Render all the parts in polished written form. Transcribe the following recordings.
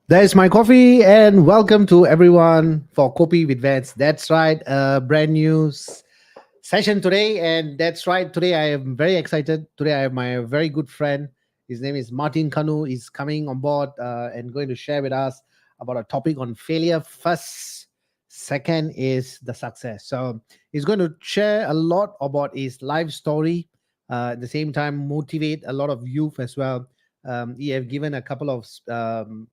There's my coffee, and welcome to everyone for Kopi with Vans. That's right, a brand new session today, and that's right. Today I am very excited. Today I have my very good friend. His name is Martin Kannu. He's coming on board and going to share with us about a topic on failure. First, second is the success. So he's going to share a lot about his life story. At the same time, motivate a lot of youth as well. He have given a couple of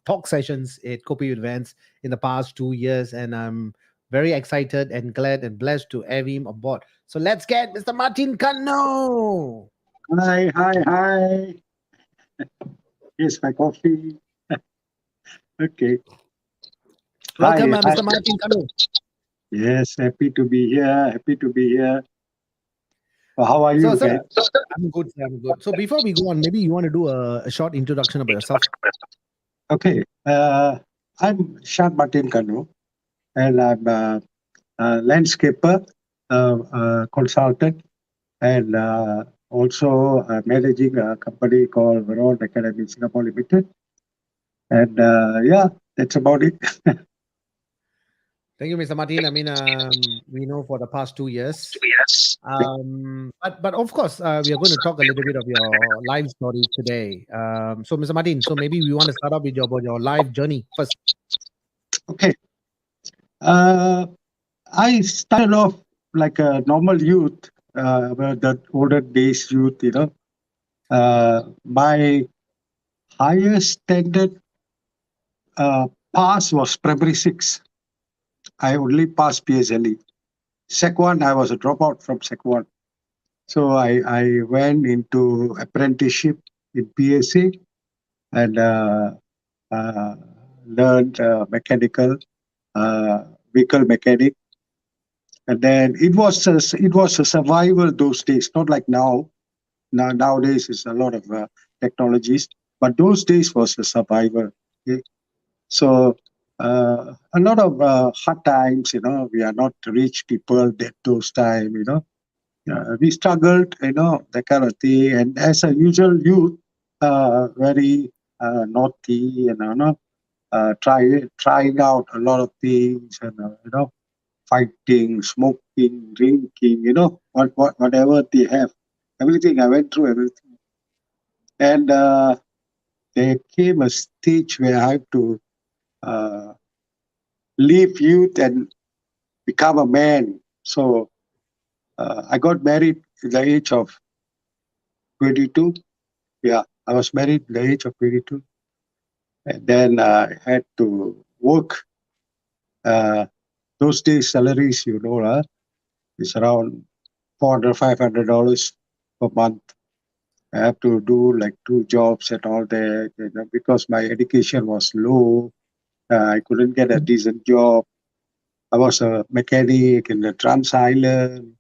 talk sessions at Kopi With Vans in the past 2 years, and I'm very excited and glad and blessed to have him aboard. So let's get Mr. Martin Kanno. Hi, hi, hi. Here's my coffee. Okay. Welcome, Hi, hi. Mr. Martin Kanno. Yes, happy to be here. Happy to be here. How are So, you, sir, man? I'm good. Sir, I'm good. So, before we go on, maybe you want to do a short introduction about yourself. Okay. I'm Shan Martin Kannu, and I'm a landscaper, consultant, and also managing a company called Veron Academy Singapore Limited. And yeah, that's about it. Thank you, Mr. Martin. I mean, we know for the past 2 years. Yes. But of course, we are going to talk a little bit of your life story today. So, Mr. Martin, so maybe we want to start off with about your life journey first. Okay. Uh, I started off like a normal youth, the older days youth, My highest standard pass was primary six. I only passed PSLE. Sec one, I was a dropout from Sec one. So I went into apprenticeship in PSA and uh, learned mechanical, uh, vehicle mechanic. And then it was a survival those days, not like now. Nowadays, it's a lot of technologies, but those days was a survival. Okay? So a lot of hard times. We are not rich people at those time. We struggled. That kind of thing. And as a usual youth, very naughty, and trying out a lot of things, and fighting, smoking, drinking. Whatever they have, everything I went through everything. And there came a stage where I have to uh, leave youth and become a man. So I got married at the age of 22. Yeah, I was married at the age of 22. And then I had to work. Uh, those days, salaries, is around $400, $500 per month. I have to do like two jobs and all that, because my education was low. I couldn't get a decent job. I was a mechanic in the Trans Island.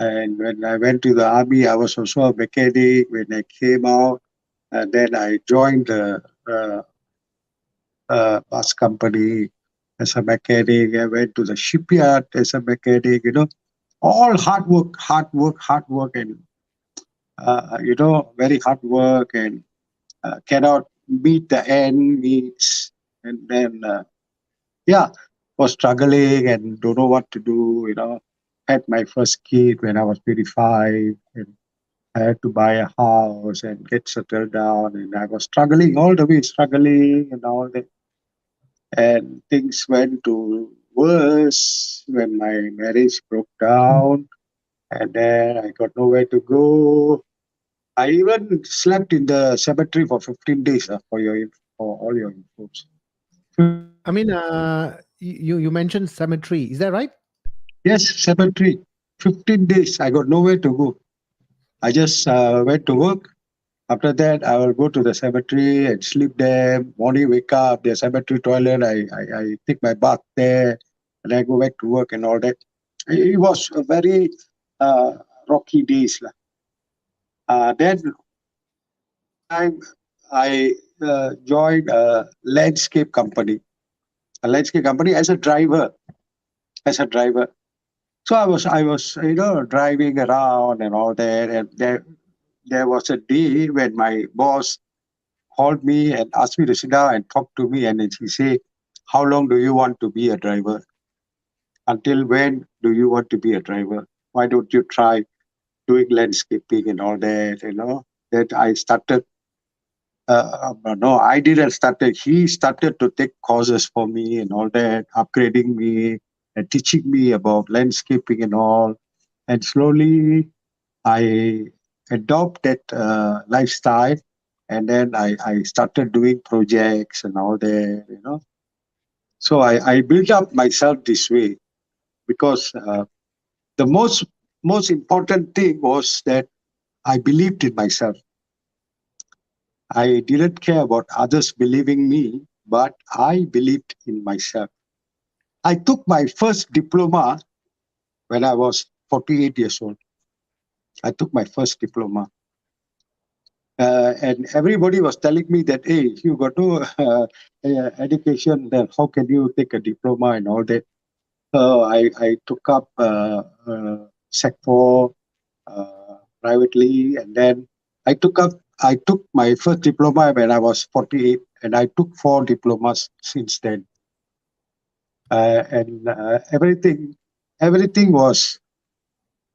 And when I went to the army, I was also a mechanic. When I came out, and then I joined the bus company as a mechanic. I went to the shipyard as a mechanic. All hard work, and very hard work, and cannot meet the end needs. And then yeah, was struggling and don't know what to do. Had my first kid when I was 25, and I had to buy a house and get settled down, and I was struggling all the way, struggling and all that. And things went to worse when my marriage broke down, and then I got nowhere to go. I even slept in the cemetery for 15 days, for all your infos. I mean, you mentioned cemetery. Is that right? Yes, cemetery. 15 days. I got nowhere to go. I just went to work. After that, I will go to the cemetery and sleep there. Morning, wake up, the cemetery toilet. I take my bath there, and I go back to work and all that. It was a very uh, rocky days, lah. Then time I joined a landscape company. A landscape company as a driver. As a driver. So I was driving around and all that, and there was a day when my boss called me and asked me to sit down and talk to me. And then she said, how long do you want to be a driver? Until when do you want to be a driver? Why don't you try doing landscaping and all that, That I started, no, I didn't start it. He started to take courses for me and all that, upgrading me and teaching me about landscaping and all. And slowly I adopt that lifestyle, and then I started doing projects and all that. So I built up myself this way because the most important thing was that I believed in myself. I didn't care about others believing me, but I believed in myself. I took my first diploma when I was 48 years old. I took my first diploma. And everybody was telling me that, hey, you got no education, then how can you take a diploma and all that? So I took up Sec 4 privately, and then I took my first diploma when I was 48, and I took 4 diplomas since then. And everything was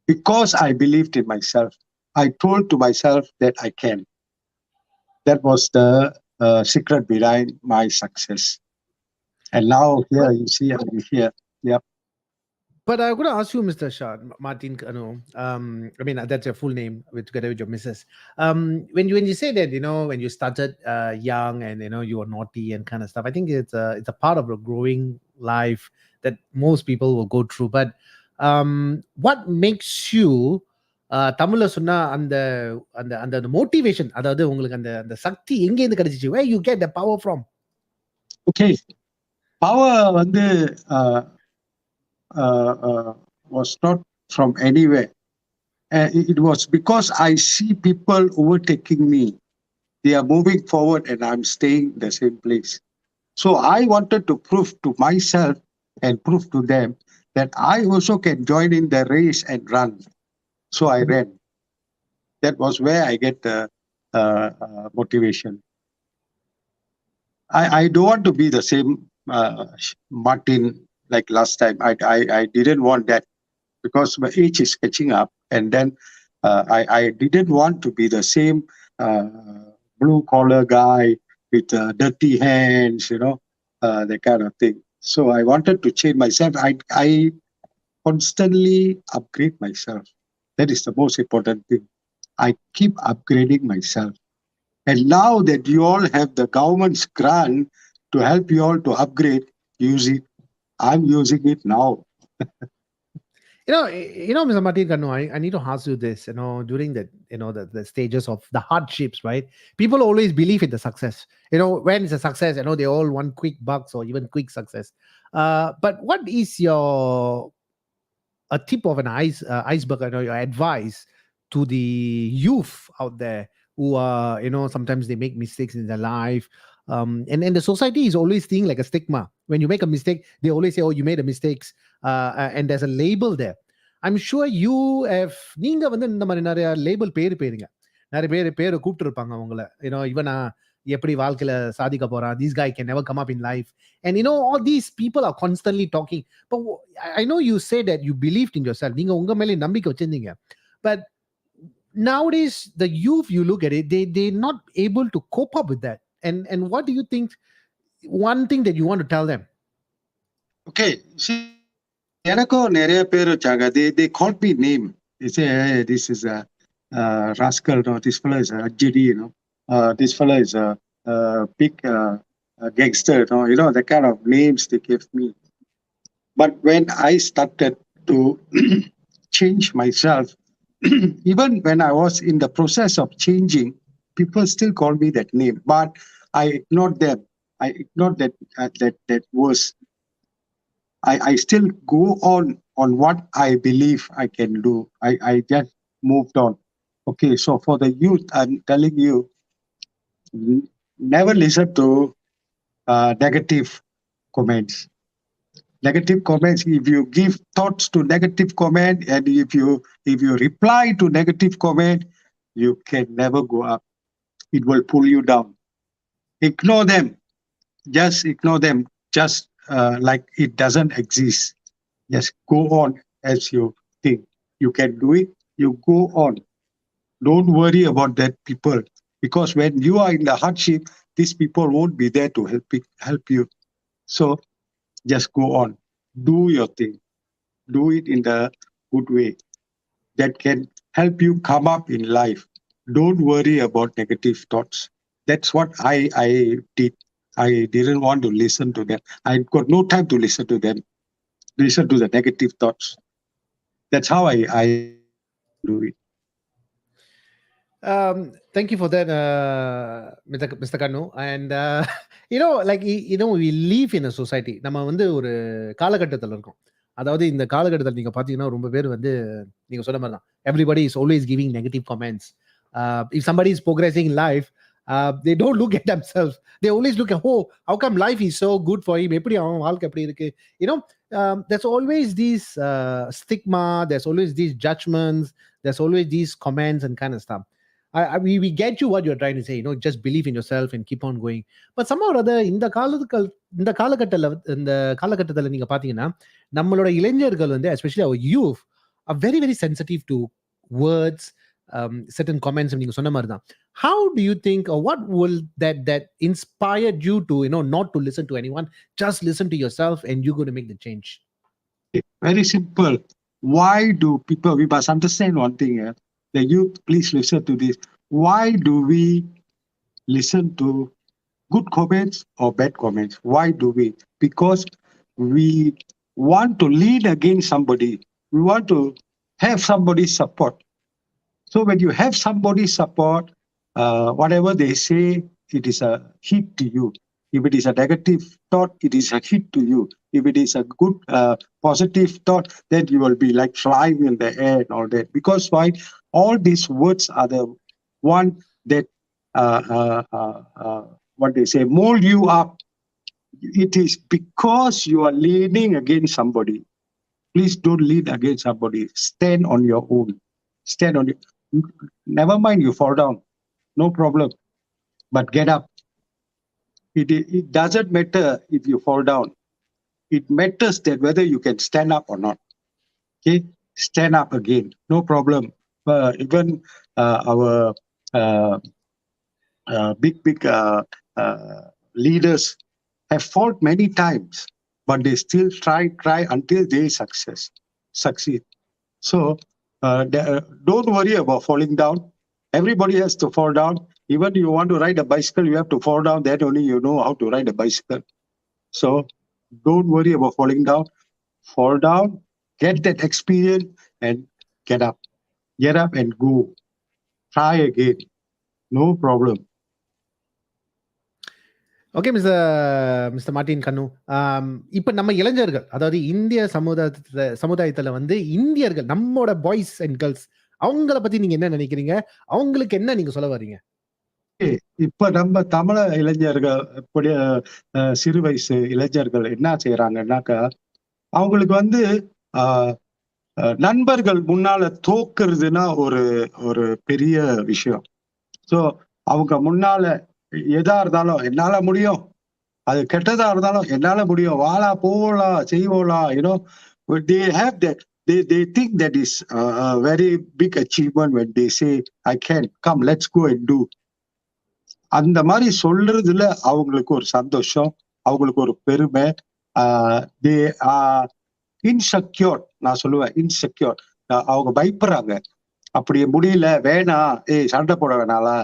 because I believed in myself. I told to myself that I can. That was the secret behind my success. And now here But you see, I'm here. Yep. but I'm going to ask you, Mr. Shan Martin Kannu. I mean, that's your full name with together with your missus. When you say that, when you started young and you were naughty and kind of stuff, I think it's a part of a growing life that most people will go through. But what makes you தமிழ்ல சொன்னா அந்த அந்த அந்த motivation, அதாவது உங்களுக்கு அந்த அந்த சக்தி எங்க இருந்து கிடைச்சிச்சு? Where you get the power from? Okay. Power was not from anywhere. It was because I see people overtaking me. They are moving forward and I'm staying the same place. So I wanted to prove to myself and prove to them that I also can join in the race and run. So I ran. That was where I get the motivation. I don't want to be the same Martin like last time. I didn't want that because my age is catching up. And then I didn't want to be the same uh, blue collar guy with dirty hands, that kind of thing. So I wanted to change myself. I constantly upgrade myself. That is the most important thing. I keep upgrading myself. And now that you all have the government's grant to help you all to upgrade, use it. I'm using it now. Mr. Martin Kannu, I need to ask you this. During the stages of the hardships, right? People always believe in the success. When it's a success, they all want quick bucks or even quick success. But what is a tip of an iceberg, your advice to the youth out there who are, sometimes they make mistakes in their life. And the society is always seeing like a stigma. When you make a mistake, they always say, oh, you made a mistakes. And there's a label there. I'm sure you have நீங்க வந்து இந்த மாதிரி நிறைய label பேருங்க. நிறைய பேரை கூப்பிட்டு இருப்பாங்க அவங்கள. இவனா எப்படி வாழ்க்கையில சாதிக்க போறான், this guy can never come up in life. And all these people are constantly talking. But I know you say that you believed in yourself. நீங்க உங்க மேல நம்பிக்கை வச்சிருந்தீங்க. But nowadays the youth, you look at it, they're not able to cope up with that. And what do you think, one thing that you want to tell them? Okay, see, எனக்கும் நிறைய பேர் வச்சாங்க. They called me name. They say, hey, this is a rascal, this fellow is a Ajidi, this fellow is a big gangster, the kind of names they gave me. But when I started to change myself, even when I was in the process of changing, people still call me that name. But I ignored them. I ignored that words. I still go on what I believe I can do. I just moved on. Okay, so for the youth, I'm telling you, never listen to negative comments. Negative comments. If you give thoughts to negative comment, and if you reply to negative comment, you can never go up. It will pull you down. Ignore them. Just ignore them. Just like it doesn't exist. Just go on as you think. You can do it. You go on. Don't worry about that people. Because when you are in the hardship, these people won't be there to help you. So just go on. Do your thing. Do it in the good way that can help you come up in life. Don't worry about negative thoughts. That's what I did. I didn't want to listen to them. I got no time to listen to them. Listen to the negative thoughts. That's how I do it. Thank you for that, Mr. Kannu. And like we live in a society. நம்ம வந்து ஒரு காலகட்டத்தில் இருக்கோம். அதாவது இந்த காலகட்டத்தில் நீங்க பாத்தீங்கன்னா ரொம்ப பேர் வந்து நீங்க சொன்ன மாதிரி தான். Everybody is always giving negative comments. If somebody is progressing in life, they don't look at themselves. They always look at, oh, how come life is so good for him? எப்படி அவன் வாழ்க்கை எப்படி இருக்கு? There's always this stigma. There's always these judgments. There's always these comments and kind of stuff. We get you what you're trying to say. Just believe in yourself and keep on going. But somehow or other, இந்த காலகட்டத்தில் நீங்க பாத்தீங்கன்னா நம்மளோட இளைஞர்கள் வந்து especially our youth are very very sensitive to words, certain comments. நீங்க சொன்ன மாதிரி தான். How do you think, or what will that inspired you to not to listen to anyone, just listen to yourself and you're going to make the change? Very simple. Why do people, we must understand one thing. The youth, please listen to this. Why do we listen to good comments or bad comments? Why do we? Because we want to lean against somebody. We want to have somebody's support. So when you have somebody's support, whatever they say, it is a hit to you. If it is a negative thought, it is a hit to you. If it is a good, positive thought, then you will be like flying in the air and all that. Because why? All these words are the one that, what they say, mold you up. It is because you are leaning against somebody. Please don't lean against somebody. Stand on your own. Stand on your. Never mind you fall down. No problem. But get up. It doesn't matter if you fall down. It matters that whether you can stand up or not. Okay? Stand up again. No problem. Even our big leaders have fought many times, but they still try until they succeed. So don't worry about falling down. Everybody has to fall down. Even you want to ride a bicycle, you have to fall down. Then only you know how to ride a bicycle. So don't worry about falling down. Fall down, get that experience, and get up. Get up and go. Try again. No problem. Okay mister Martin கண்ணு, இப்ப நம்ம இளைஞர்கள், அதாவது இந்திய சமுதாயத்துல வந்து இந்தியர்கள், நம்மோட பாய்ஸ் அண்ட் கேர்ள்ஸ், அவங்கள பத்தி நீங்க என்ன நினைக்கிறீங்க? அவங்களுக்கு என்ன நீங்க சொல்ல வர்றீங்க? இப்ப நம்ம தமிழ இளைஞர்கள், இப்படி சிறு வயசு இளைஞர்கள் என்ன செய்யறாங்கன்னாக்கா, அவங்களுக்கு வந்து நண்பர்கள் முன்னால தோக்குறதுன்னா ஒரு பெரிய விஷயம். சோ அவங்க முன்னால எதா இருந்தாலும் என்னால முடியும், அது கெட்டதா இருந்தாலும் என்னால முடியும், வாழா போகலாம் செய்வோலாம், they have that, they think that is a very big achievement when they say I can, come let's go and do. அந்த மாதிரி சொல்றதுல அவங்களுக்கு ஒரு சந்தோஷம், அவங்களுக்கு ஒரு பெருமை. they are insecure. நான் சொல்லுவேன் insecure. அவங்க பயப்படுறாங்க, அப்படி முடியல, வேணாம், சண்டை போட வேணாலா,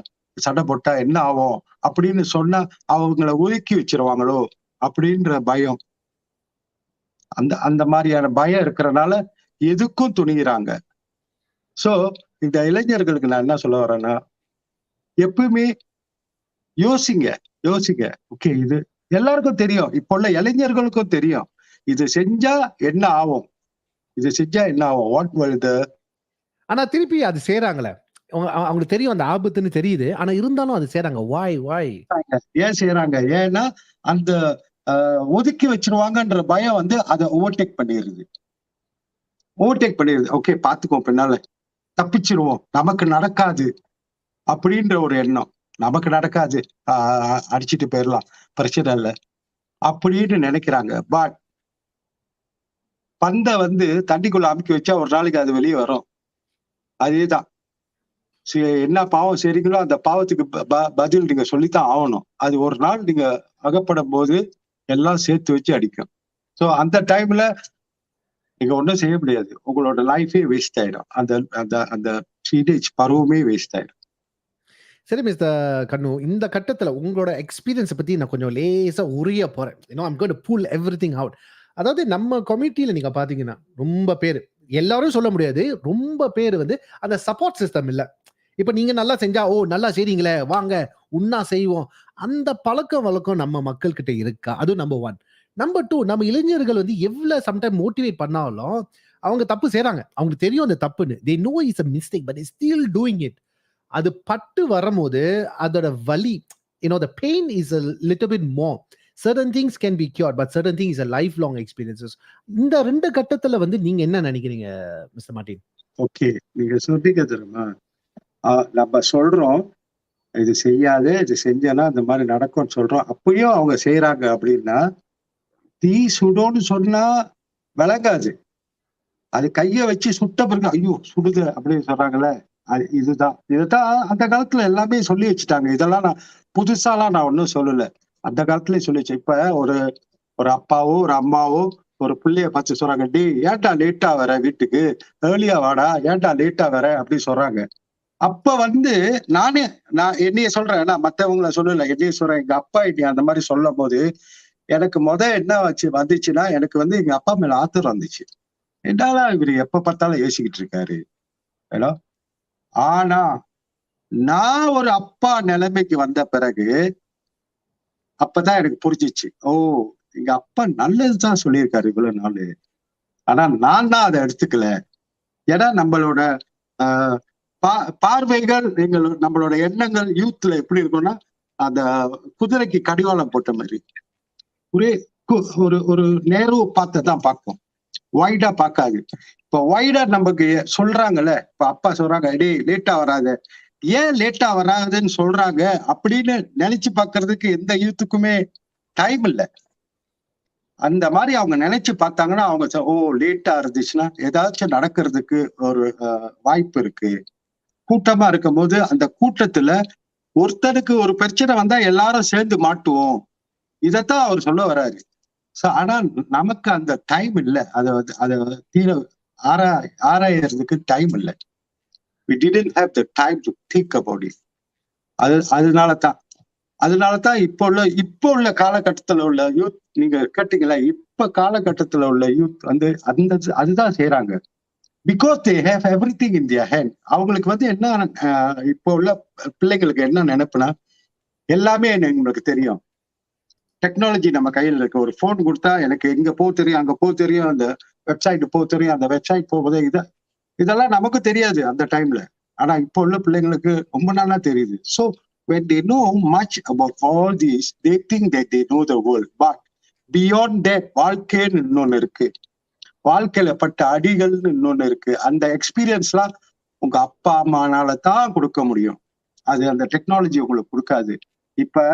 சண்டை போட்டா என்ன ஆகும் அப்படின்னு சொன்னா அவங்கள ஒதுக்கி வச்சிருவாங்களோ அப்படின்ற பயம். அந்த மாதிரியான பயம் இருக்கிறனால எதுக்கும் துணிகிறாங்க. சோ இந்த இளைஞர்களுக்கு நான் என்ன சொல்ல வரேன்னா, எப்பவுமே யோசிங்க. ஓகே, இது எல்லாருக்கும் தெரியும், இப்போ உள்ள இளைஞர்களுக்கும் தெரியும், இது செஞ்சா என்ன ஆகும், வாட் வில் தி. ஆனா திருப்பி அது செய்யறாங்களே, அவங்களுக்கு தெரியும் அந்த ஆபத்துன்னு தெரியுது, ஆனா இருந்தாலும் அது செய்யறாங்க. வாய் ஏன் செய்யறாங்க? ஏன்னா அந்த ஒதுக்கி வச்சிருவாங்கன்ற பயம் வந்து அதை ஓவர்டேக் பண்ணிடுது. ஓகே பாத்துக்கோ, பின்னால தப்பிச்சிருவோம், நமக்கு நடக்காது அப்படின்ற ஒரு எண்ணம். நமக்கு நடக்காது, அடிச்சிட்டு போயிடலாம், பிரச்சனை இல்லை அப்படின்னு நினைக்கிறாங்க. பட் பந்தை வந்து தண்ணிக்குள்ள அமுக்கி வச்சா ஒரு நாளைக்கு அது வெளியே வரும். அதேதான் என்ன பாவம் செய்றீங்களோ அந்த பாவத்துக்கு பதில் நீங்க சொல்லித்தான் ஆகணும். அது ஒரு நாள் நீங்க அகப்படும் போது எல்லாம் சேர்த்து வச்சு அடிக்கும். ஸோ அந்த டைம்ல நீங்க ஒன்றும் செய்ய முடியாது. உங்களோட லைஃபே வேஸ்ட் ஆயிடும். அந்த அந்த அந்த டீனேஜ் பருவமே வேஸ்ட் ஆயிடும். சரி மிஸ்டர் கண்ணு, இந்த கட்டத்துல உங்களோட எக்ஸ்பீரியன்ஸை பத்தி நான் கொஞ்சம் லேசா உரிய போறேன். I'm going to pull everything out. அதாவது நம்ம கம்யூனிட்டியில நீங்க பாத்தீங்கன்னா ரொம்ப பேர், எல்லாரும் சொல்ல முடியாது, ரொம்ப பேர் வந்து அந்த சப்போர்ட் சிஸ்டம் இல்ல. இப்ப நீங்க நல்லா செஞ்சா ஓ நல்லா செய்றீங்களே வாங்க உன்னா செய்வோம், அந்த பழக்கம் வழக்கம் நம்ம மக்கள் கிட்ட இருக்கா? அது நம்பர் ஒன். நம்பர் டூ, நம்ம இளைஞர்கள் வந்து எவ்வளவு சம்டைம் மோட்டிவேட் பண்ணாலும் அவங்க தப்பு செய்றாங்க, அவங்களுக்கு தெரியும் அந்த தப்புன்னு. they know it's a mistake but they still doing it. அது பட்டு வரும்போது அதோட வலி, the pain is a little bit more. Certain things can be cured but certain things is a lifelong experiences. இந்த ரெண்டு கட்டத்துல வந்து நீங்க என்ன நினைக்கிறீங்க மிஸ்டர் மார்ட்டின்? ஓகே, நீங்க சொன்னீங்க தெரியுமா, நம்ம சொல்றோம் இது செய்யாத, இது செஞ்சேன்னா இந்த மாதிரி நடக்கும்னு சொல்றோம். அப்பயும் அவங்க செய்யறாங்க அப்படின்னா தீ சுடும்னு சொன்னா விளங்காது. அது கைய வச்சு சுட்ட பிறகு ஐயோ சுடுது அப்படின்னு சொல்றாங்கல்ல, இதுதான் அந்த காலத்துல எல்லாமே சொல்லி வச்சுட்டாங்க. இதெல்லாம் நான் புதுசாலாம் நான் ஒன்னும் சொல்லல, அந்த காலத்துலயே சொல்லி வச்சேன். இப்ப ஒரு ஒரு அப்பாவோ ஒரு அம்மாவோ ஒரு பிள்ளைய பார்த்து சொல்றாங்க, டே ஏன்டா லேட்டா வர வீட்டுக்கு, ஏர்லியா வாடா, ஏன்டா லேட்டா வர அப்படின்னு சொல்றாங்க. அப்ப வந்து நான் என்னைய சொல்றேன், நான் மத்தவங்கள சொல்லல, என்னைய சொல்றேன். எங்க அப்பா என்னைய அந்த மாதிரி சொல்லும் போது எனக்கு என்ன வந்துச்சுன்னா, எனக்கு வந்து எங்க அப்பா மேல ஆத்திரம் வந்துச்சு. என்னால இவரு எப்ப பார்த்தாலும் யோசிக்கிட்டு இருக்காரு. ஏன்னா ஆனா நான் ஒரு அப்பா நிலைமைக்கு வந்த பிறகு அப்பதான் எனக்கு புரிஞ்சிச்சு, ஓ எங்க அப்பா நல்லதுதான் சொல்லியிருக்காரு இவ்வளவு நாளு, ஆனா நான் தான் அதை எடுத்துக்கல. ஏன்னா நம்மளோட ஆஹ் பார்வைகள், நம்மளோட எண்ணங்கள் யூத்ல எப்படி இருக்கும்னா, அந்த குதிரைக்கு கடிவாளம் போட்ட மாதிரி ஒரே ஒரு ஒரு நேரு பார்த்ததான் பார்க்கும், வைடா பார்க்காது. இப்ப வைடா நமக்கு சொல்றாங்கல்ல, இப்ப அப்பா சொல்றாங்க டேய் லேட்டா வராத, ஏன் லேட்டா வராதுன்னு சொல்றாங்க அப்படின்னு நினைச்சு பாக்குறதுக்கு எந்த யூத்துக்குமே டைம் இல்லை. அந்த மாதிரி அவங்க நினைச்சு பார்த்தாங்கன்னா அவங்க ஓ லேட்டா இருந்துச்சுன்னா ஏதாச்சும் நடக்கிறதுக்கு ஒரு வாய்ப்பு இருக்கு. கூட்டமா இருக்கும் போது அந்த கூட்டத்துல ஒருத்தருக்கு ஒரு பிரச்சனை வந்தா எல்லாரும் சேர்ந்து மாட்டுவோம், இதத்தான் அவர் சொல்ல வர்றாரு. ஆனா நமக்கு அந்த டைம் இல்லை, அதை தீர ஆராயறதுக்கு டைம் இல்லை. we didn't have the time to think about it. அதனாலதான் இப்போ உள்ள காலகட்டத்துல உள்ள யூத், நீங்க கேட்டீங்களா, இப்ப காலகட்டத்துல உள்ள யூத் வந்து அதுதான் செய்யறாங்க. Because they have everything in their hand. அவங்களுக்கு வந்து என்ன, இப்போ உள்ள பிள்ளைங்களுக்கு என்ன நினைப்புனா, எல்லாமே உங்களுக்கு தெரியும், டெக்னாலஜி நம்ம கையில இருக்கு. ஒரு போன் கொடுத்தா எனக்கு எங்க போக தெரியும், அங்க போக தெரியும், அந்த வெப்சைட் போக தெரியும், அந்த வெப்சைட் போகும்போது இதெல்லாம் நமக்கு தெரியாது அந்த டைம்ல. ஆனா இப்போ உள்ள பிள்ளைங்களுக்கு ரொம்ப நாளா தெரியுது. So when they know much about all these, they think that they know the world. But beyond that, வாழ்க்கைன்னு இன்னொன்னு இருக்கு, வாழ்க்கையில பட்ட அடிகள்னு இன்னொன்னு இருக்கு. அந்த எக்ஸ்பீரியன்ஸ்லாம் உங்க அப்பா அம்மானால தான் கொடுக்க முடியும், அது அந்த டெக்னாலஜி உங்களுக்கு கொடுக்காது. இப்ப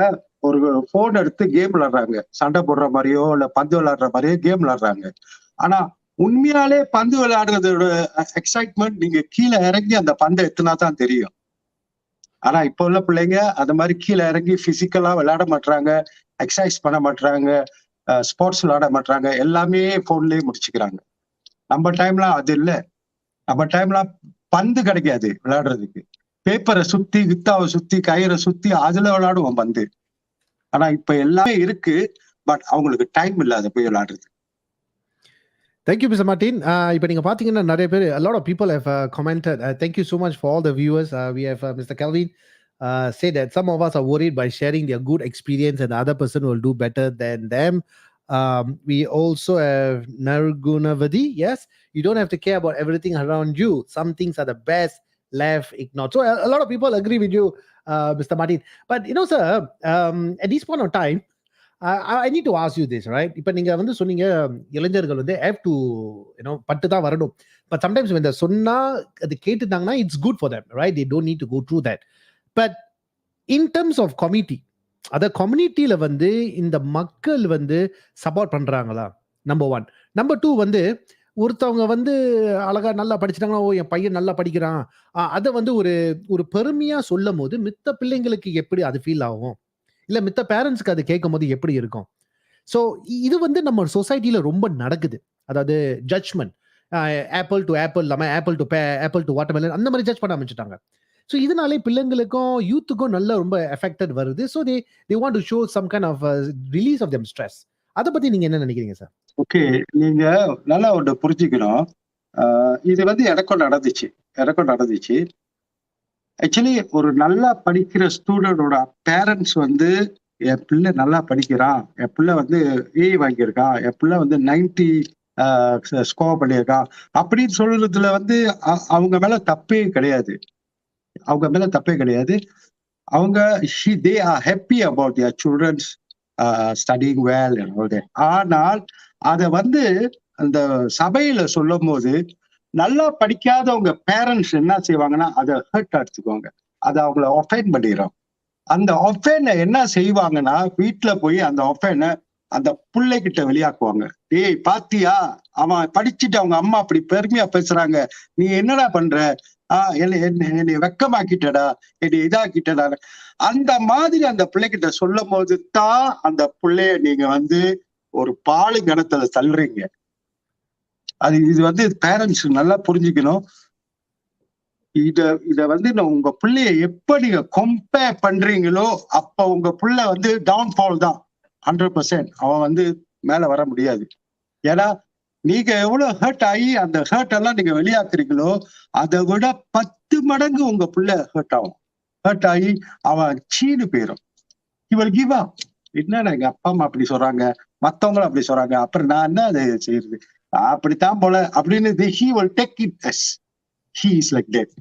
ஒரு போன் எடுத்து கேம் விளையாடுறாங்க, சண்டை போடுற மாதிரியோ இல்ல பந்து விளையாடுற மாதிரியோ கேம் விளையாடுறாங்க. ஆனா உண்மையாலே பந்து விளையாடுறதோட எக்ஸைட்மெண்ட் நீங்க கீழே இறங்கி அந்த பந்தை எத்துனா தான் தெரியும். ஆனா இப்ப உள்ள பிள்ளைங்க அந்த மாதிரி கீழே இறங்கி பிசிக்கலா விளையாட மாட்டாங்க, எக்ஸசைஸ் பண்ண மாட்டாங்க, ஸ்போர்ட்ஸ் விளையாட மாட்டாங்க, எல்லாமே போன்லயே முடிச்சுக்கிறாங்க. நம்ம டைம்லாம் அது இல்ல. நம்ம டைம்லாம் பந்து கிடைக்காது விளையாடுறதுக்கு, பேப்பரை சுத்தி வித்தாவை சுத்தி கயிறை சுத்தி அதுல விளையாடுவோம் பந்து. ஆனா இப்ப எல்லாமே இருக்கு, பட் அவங்களுக்கு டைம் இல்ல அதை போய் விளையாடுறது. Thank you, Mr. Martin. இப்போ நீங்க பாத்தீங்கன்னா நிறைய பேர், a lot of people have commented. Thank you so much for all the viewers. We have Mr. Kelvin said that some of us are worried by sharing their good experience and the other person will do better than them. We also have Nargunavadi. Yes, you don't have to care about everything around you. Some things are the best left ignored. So a lot of people agree with you, Mr. Martin. But sir, at this point of time, I need to ask you this, right? இப்ப நீங்க வந்து சொன்னீங்க இளைஞர்கள் வந்து have to பட்டு தான் வரணும். But sometimes when சொன்னா அது கேட்டுட்டாங்கன்னா it's good for them, right? They don't need to go through that. But in terms of committee, அத கம்யூனிட்டியில வந்து இந்த மக்கள் வந்து சப்போர்ட் பண்றாங்களா? நம்பர் 1. நம்பர் 2 வந்து ஒருத்தவங்க வந்து அழகா நல்லா படிச்சுட்டாங்கன்னா, "ஓ! என் பையன் நல்லா படிக்கிறான்." அத வந்து ஒரு ஒரு பெருமையா சொல்லும்போது, மித்த பிள்ளைங்களுக்கு எப்படி அது ஃபீல் ஆகும்? இல்ல மித்த பேரண்ட்ஸ்க்கு அது கேட்கும்போது எப்படி இருக்கும்? ஸோ இது வந்து நம்ம சொசைட்டில ரொம்ப நடக்குது. அதாவது judgement. Uh apple to apple இல்லாம apple to apple to watermelon அந்த மாரி ஜட்ஜ் பண்ண ஆரம்பிச்சுட்டாங்க. ஸோ இதனாலே பிள்ளைங்களுக்கும், யூத்துக்கும் நல்ல ரொம்ப எஃபெக்டட் வருது. So they want to show some kind of release of them stress. அத பத்தி நீங்க என்ன நினைக்கிறீங்க சார்? ஓகே. நீங்க நல்லா ஒண்ணு புரிஞ்சுக்கணும். அ இது வந்து எனக்கும் நடந்துச்சு. எனக்கும் நடந்துச்சு. ஆக்சுவலி ஒரு நல்லா படிக்கிற ஸ்டூடெண்டோட பேரண்ட்ஸ் வந்து, என் பிள்ளை நல்லா படிக்கிறான். என் பிள்ளை வந்து ஏ வாங்கியிருக்கான். என் பிள்ளை வந்து 90 அ ஸ்கோர் பண்ணியிருக்கான். அப்படின்னு சொல்றதுல வந்து அவங்க மேல தப்பே கிடையாது. அவங்க மேல தப்பே கிடையாது. அவங்க they are happy about their childrens studying well and all that. ஆனால் அத வந்து அந்த சபையில சொல்லும்போது, நல்லா படிக்காதவங்க பேரண்ட்ஸ் என்ன செய்வாங்கன்னா, அத ஹர்ட் அடிச்சுக்குவாங்க. அத அவங்கள ஒஃபெண்ட் பண்ணிரும். அந்த ஒஃபெண்ட என்ன செய்வாங்கன்னா, வீட்ல போய் அந்த ஒஃபெண்ட அந்த புள்ளைகிட்ட வெளியாக்குவாங்க. "டேய் பாத்தியா? அவன் படிச்சுட்டு அவங்க அம்மா அப்படி பெருமையா பேசுறாங்க. நீ என்னடா பண்ற? என்னைய வெட்கமாக்கிட்டடா, என்னைய இதாக்கிட்டடா." அந்த மாதிரி அந்த பிள்ளைகிட்ட சொல்லும்போது தான், அந்த புள்ளைய நீங்க வந்து ஒரு பாழு கிணத்துல தள்ளுறீங்க. இது வந்து பேரண்ட்ஸ் நல்லா புரிஞ்சுக்கணும். இத இத வந்து உங்க பிள்ளைய எப்ப நீங்க கம்பேர் பண்றீங்களோ, அப்ப உங்க புள்ள வந்து டவுன்ஃபால் தான். 100% அவன் வந்து மேல வர முடியாது. ஏன்னா, நீங்க எவ்வளவு ஹர்ட் ஆகி அந்த ஹர்ட் எல்லாம் நீங்க வெளியாக்குறீங்களோ, அத விட 10 மடங்கு உங்க புள்ள ஹர்ட் ஆகும். ஹர்ட் ஆகி அவன் சீனு போயிரும். He will give up. என்னடா எங்க அப்பா அம்மா அப்படி சொல்றாங்க, மத்தவங்களும் அப்படி சொல்றாங்க. அப்புறம் நான் என்ன அத செய்யறது? அப்படித்தான் போல அப்படின்னு he will take it as he is like that.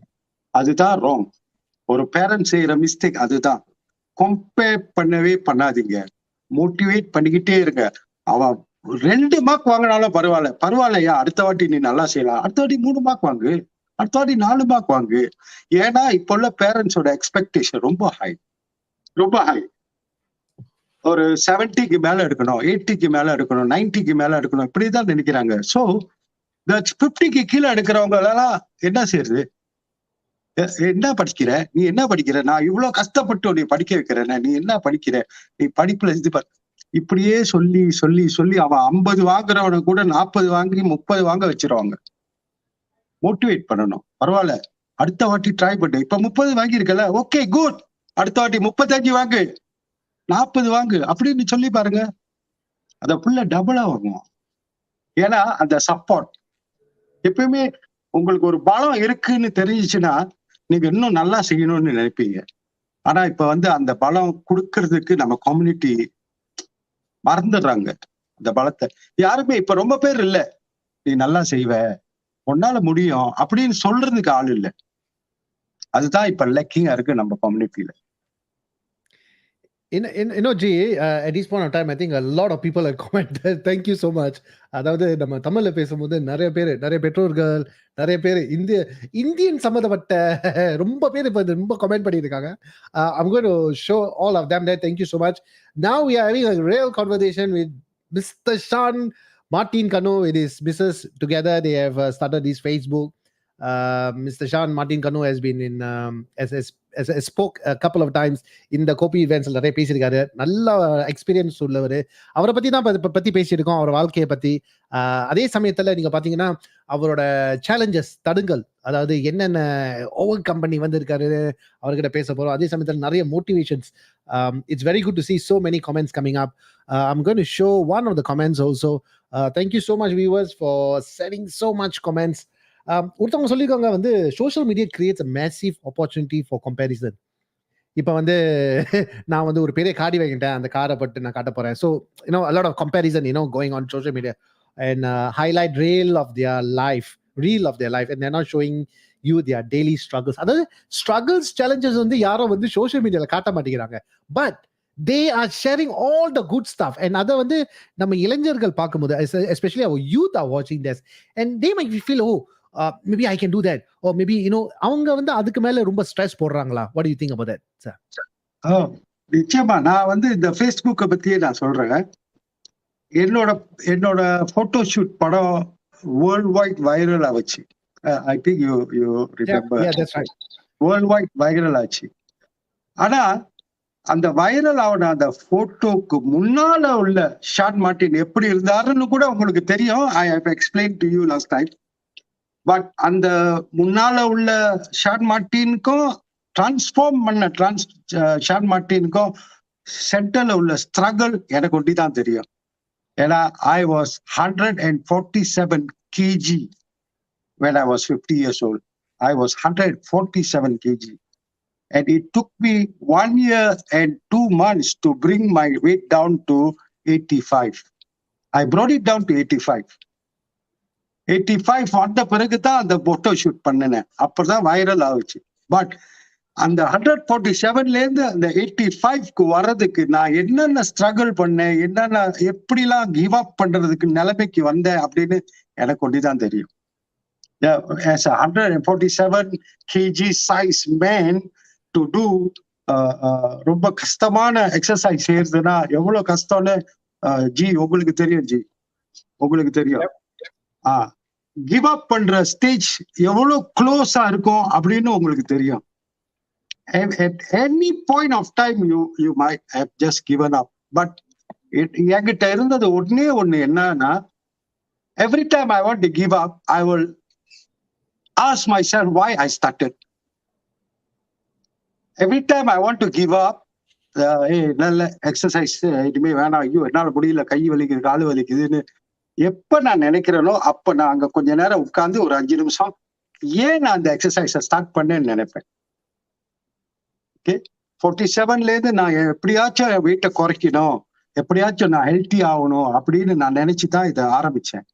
அதுதான் ராங். ஒரு பேரண்ட் செய்யற மிஸ்டேக் அதுதான். கம்பேர் பண்ணவே பண்ணாதீங்க. மோட்டிவேட் பண்ணிக்கிட்டே இருங்க. அவன் 2 மார்க் வாங்கினாலும் பரவாயில்ல. பரவாயில்லையா, அடுத்த வாட்டி நீ நல்லா செய்யலாம். அடுத்த வாட்டி 3 மார்க் வாங்கு. அடுத்த வாட்டி 4 மார்க் வாங்கு. ஏன்னா இப்ப உள்ள பேரண்ட்ஸோட எக்ஸ்பெக்டேஷன் ரொம்ப ஹை. ரொம்ப ஹை. ஒரு 70க்கு மேல எடுக்கணும், 80க்கு மேல எடுக்கணும், 90க்கு மேல எடுக்கணும். இப்படிதான் நினைக்கிறாங்க. சோ 50க்கு கீழ எடுக்கிறவங்க எல்லாம் என்ன செய்யறது? என்ன படிக்கிற? நீ என்ன படிக்கிற? நான் இவ்வளவு கஷ்டப்பட்டு உன்னை படிக்க வைக்கிறேன். நீ என்ன படிக்கிற? நீ படிப்புல இது இப்படியே சொல்லி சொல்லி சொல்லி அவன் 50 வாங்குறவன கூட 40 வாங்கி 30 வாங்க வச்சிருவாங்க. மோட்டிவேட் பண்ணணும். பரவாயில்ல, அடுத்த வாட்டி ட்ரை பண்ணு. இப்ப 30 வாங்கியிருக்கல, ஓகே குட். அடுத்த வாட்டி 35 வாங்கு, 40 வாங்கு அப்படின்னு சொல்லி பாருங்க. அத புள்ள டபுளா வாங்குவான். ஏன்னா அந்த சப்போர்ட் எப்பயுமே உங்களுக்கு ஒரு பலம் இருக்குன்னு தெரிஞ்சுச்சுன்னா, நீங்க இன்னும் நல்லா செய்யணும்னு நினைப்பீங்க. ஆனா இப்ப வந்து அந்த பலம் குடுக்கறதுக்கு நம்ம கம்யூனிட்டி மறந்துடுறாங்க. அந்த பலத்தை யாருமே இப்ப ரொம்ப பேர் இல்ல. நீ நல்லா செய்வ, உன்னால முடியும் அப்படின்னு சொல்றதுக்கு ஆள் இல்ல. அதுதான் இப்ப லேக்கிங்கா இருக்கு நம்ம கம்யூனிட்டில. G, at this point of time, I think a lot of people have commented. Thank you so much. அதாவது நம்ம தமிழ்ல பேசும்போது நிறைய பெற்றோர்கள், நிறைய பேர் இந்தியன் சம்மந்தப்பட்ட ரொம்ப பேர் இப்ப ரொம்ப கமெண்ட் பண்ணியிருக்காங்க. I'm going to show all of them there. Thank you so much. Now we are having a real conversation with Mr. Shan Martin Kannu with his missus. Together they have started this Facebook. Mr. Shan Martin Kannu has been in as spoke a couple of times in the Kopi Events நிறைய பேசியிருக்காரு. நல்ல experience உள்ளவர். அவரை பத்தி தான் பத்தி பேசியிருக்கோம், அவர் வாழ்க்கையை பத்தி. அதே சமயத்துல நீங்க பாத்தீங்கன்னா அவரோட சேலஞ்சஸ், தடுங்கள், அதாவது என்னென்ன ஓவர் கம்பெனி வந்திருக்காரு அவர்கிட்ட பேச போறோம். அதே சமயத்துல நிறைய motivations. It's very good to see so many comments coming up. I'm going to show one of the comments also. Thank you so much viewers for sending so much comments. ஒருத்தவங்க சொல்லியிருக்காங்க வந்து social media creates a massive opportunity for comparison. இப்போ வந்து நான் வந்து ஒரு பெரிய காடி வாங்கிட்டேன், அந்த காரை பட்டு நான் காட்ட போறேன். So a lot of comparison going on social media and highlight reel of their life and they're not showing you their daily struggles. அதாவது struggles, challenges வந்து யாரும் வந்து சோஷியல் மீடியால காட்ட மாட்டேங்கிறாங்க. But they are sharing all the good stuff. And அதை வந்து நம்ம இளைஞர்கள் பார்க்கும்போது, especially our youth are watching this and they might feel, maybe I can do that, or maybe அவங்க வந்து அதுக்கு மேல ரொம்ப ஸ்ட்ரெஸ் போடுறாங்களா? What do you think about that, sir? ஓ! நிச்சயமா. நான் வந்து இந்த Facebookஅ பத்தியே நான் சொல்றேன். என்னோட என்னோட ஃபோட்டோ ஷூட் படம் வேர்ல்ட் வைட் வைரல் ஆச்சு. I think you you Yeah, remember. yeah, that's right. World wide viral ஆச்சு. ஆனா, அந்த வைரல் ஆன அந்த ஃபோட்டோக்கு முன்னால உள்ள ஷான் மார்ட்டின் எப்படி இருந்தாருன்னு கூட உங்களுக்கு தெரியும். I have explained to you last time. But அந்த முன்னால உள்ள ஷான் மார்ட்டினுக்கும் டிரான்ஸ்ஃபார்ம் பண்ண ஷான் மார்ட்டினுக்கும் சென்டர்ல உள்ள ஸ்ட்ரகிள் எனக்கு ஒண்டி தான் தெரியும். ஏன்னா I was 147 kg when I was 50 years old. I was 147 kg. And it took me 1 year and 2 months to bring my weight down to 85. I brought it down to 85. 85 வந்த பிறகு தான் அந்த போட்டோ ஷூட் பண்ணினேன். அப்பதான் viral ஆகுச்சு. But அந்த 147ல இருந்து அந்த 85க்கு வர்றதுக்கு நான் என்னென்ன ஸ்ட்ரகிள் பண்ணேன், என்னென்ன எப்படிலாம் கிவ் அப் பண்றதுக்கு நிலைமைக்கு வந்தேன் அப்படின்னு எனக்கு ஒண்டிதான் தெரியும். As a 147 kg size man to do ரொம்ப கஷ்டமான எக்ஸசைஸ் செய்யறதுன்னா எவ்வளவு கஷ்டம்னு ஜி உங்களுக்கு தெரியும். ஜி உங்களுக்கு தெரியும். கிவ் அப் பண்ற ஸ்டேஜ் எவ்வளவு க்ளோஸா இருக்கும் அப்படின்னு உங்களுக்கு தெரியும். At any point of time you might have just given up. But என்கிட்ட இருந்தது ஒண்ணு என்னன்னா, every time I want to give up, I will ask myself why I started. Every time I want to give up, நல்ல exercise இனிமே வேணாம், ஐயோ என்னால முடியல, கை வலிக்குது, காலு வலிக்குதுன்னு எப்ப நான் நினைக்கிறேனோ அப்ப நான் அங்க கொஞ்ச நேரம் உட்கார்ந்து ஒரு 5 நிமிஷம் ஏன் நான் அந்த எக்ஸசைஸை ஸ்டார்ட் பண்ணேன்னு நினைப்பேன். 47ல இருந்து நான் எப்படியாச்சும் வெயிட்டை குறைக்கணும், எப்படியாச்சும் நான் ஹெல்த்தி ஆகணும் அப்படின்னு நான் நினைச்சுதான் இதை ஆரம்பிச்சேன்.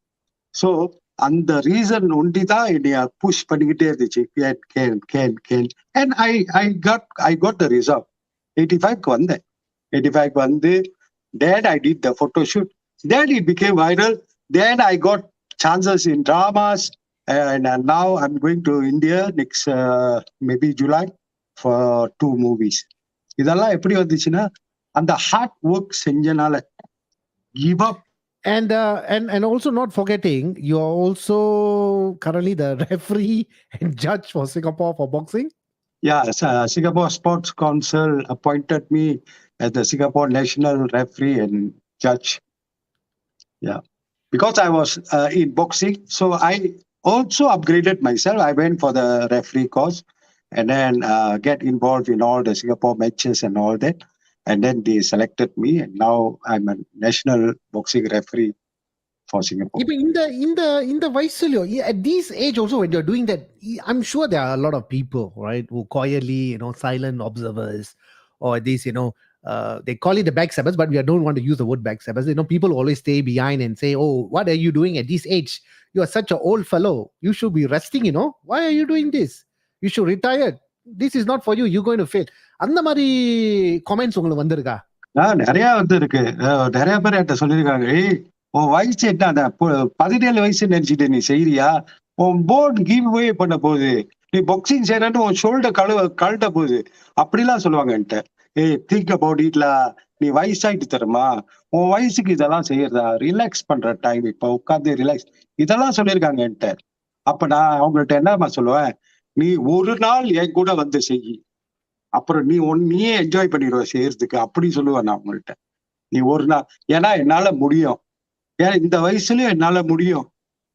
ஸோ அந்த ரீசன் ஒண்டி தான் என்னைய புஷ் பண்ணிக்கிட்டே இருந்துச்சு. And I got the result. 85க்கு வந்தேன். 85க்கு வந்து then I did the photo shoot. Then it became viral. Then I got chances in dramas, and now I'm going to India next maybe July for 2 movies. இதெல்லாம் எப்படி வந்துச்சுன்னா அந்த hard work செஞ்சனால. Give up. And also not forgetting, you are also currently the referee and judge for Singapore for boxing. Yeah, Singapore Sports Council appointed me as the Singapore national referee and judge. Yeah, because I was in boxing, so I also upgraded myself. I went for the referee course and then get involved in all the Singapore matches and all that. And then they selected me, and now I'm a national boxing referee for Singapore. இப்ப இந்த வயசுலயோ, at this age also, when you're doing that, I'm sure there are a lot of people, right, who quietly, silent observers, or these, they call it the backstabbers, but we don't want to use the word backstabbers. People always stay behind and say, oh, what are you doing at this age? You are such an old fellow. You should be resting, Why are you doing this? You should retire. This is not for you. You're going to fail. அந்த மாதிரி comments உங்களுக்கு வந்திருக்கா? நிறைய வந்து இருக்கு. நிறைய பேர் என்கிட்ட சொல்லியிருக்காங்க, உன் வயசு என்ன, 17 வயசு நினைச்சிட்டு நீ செய்யறியா? உன் போர்டு கிவ் அவே பண்ண போகுது, நீ பாக்ஸிங் செய்யறன்னு உன் ஷோல்டர் கழட்ட போகுது, அப்படிலாம் சொல்லுவாங்க என்கிட்ட. திங்க் அபவுட் இட்ல, நீ வயசாயிட்டு தருமா, உன் வயசுக்கு இதெல்லாம் செய்யறதா, ரிலாக்ஸ் பண்ற டைம், இப்ப உட்காந்து ரிலாக்ஸ், இதெல்லாம் சொல்லியிருக்காங்க என்கிட்ட. அப்ப நான் அவங்கள்ட்ட என்னமா சொல்லுவேன், நீ ஒரு நாள் என் கூட வந்து செய், அப்புறம் நீயே என்ஜாய் பண்ணிடுவ செய்யறதுக்கு, அப்படி சொல்லுவேன் நான் அவங்கள்ட்ட. நீ ஒரு நாள், ஏன்னா என்னால முடியும், ஏன்னா இந்த வயசுலயும் என்னால முடியும்.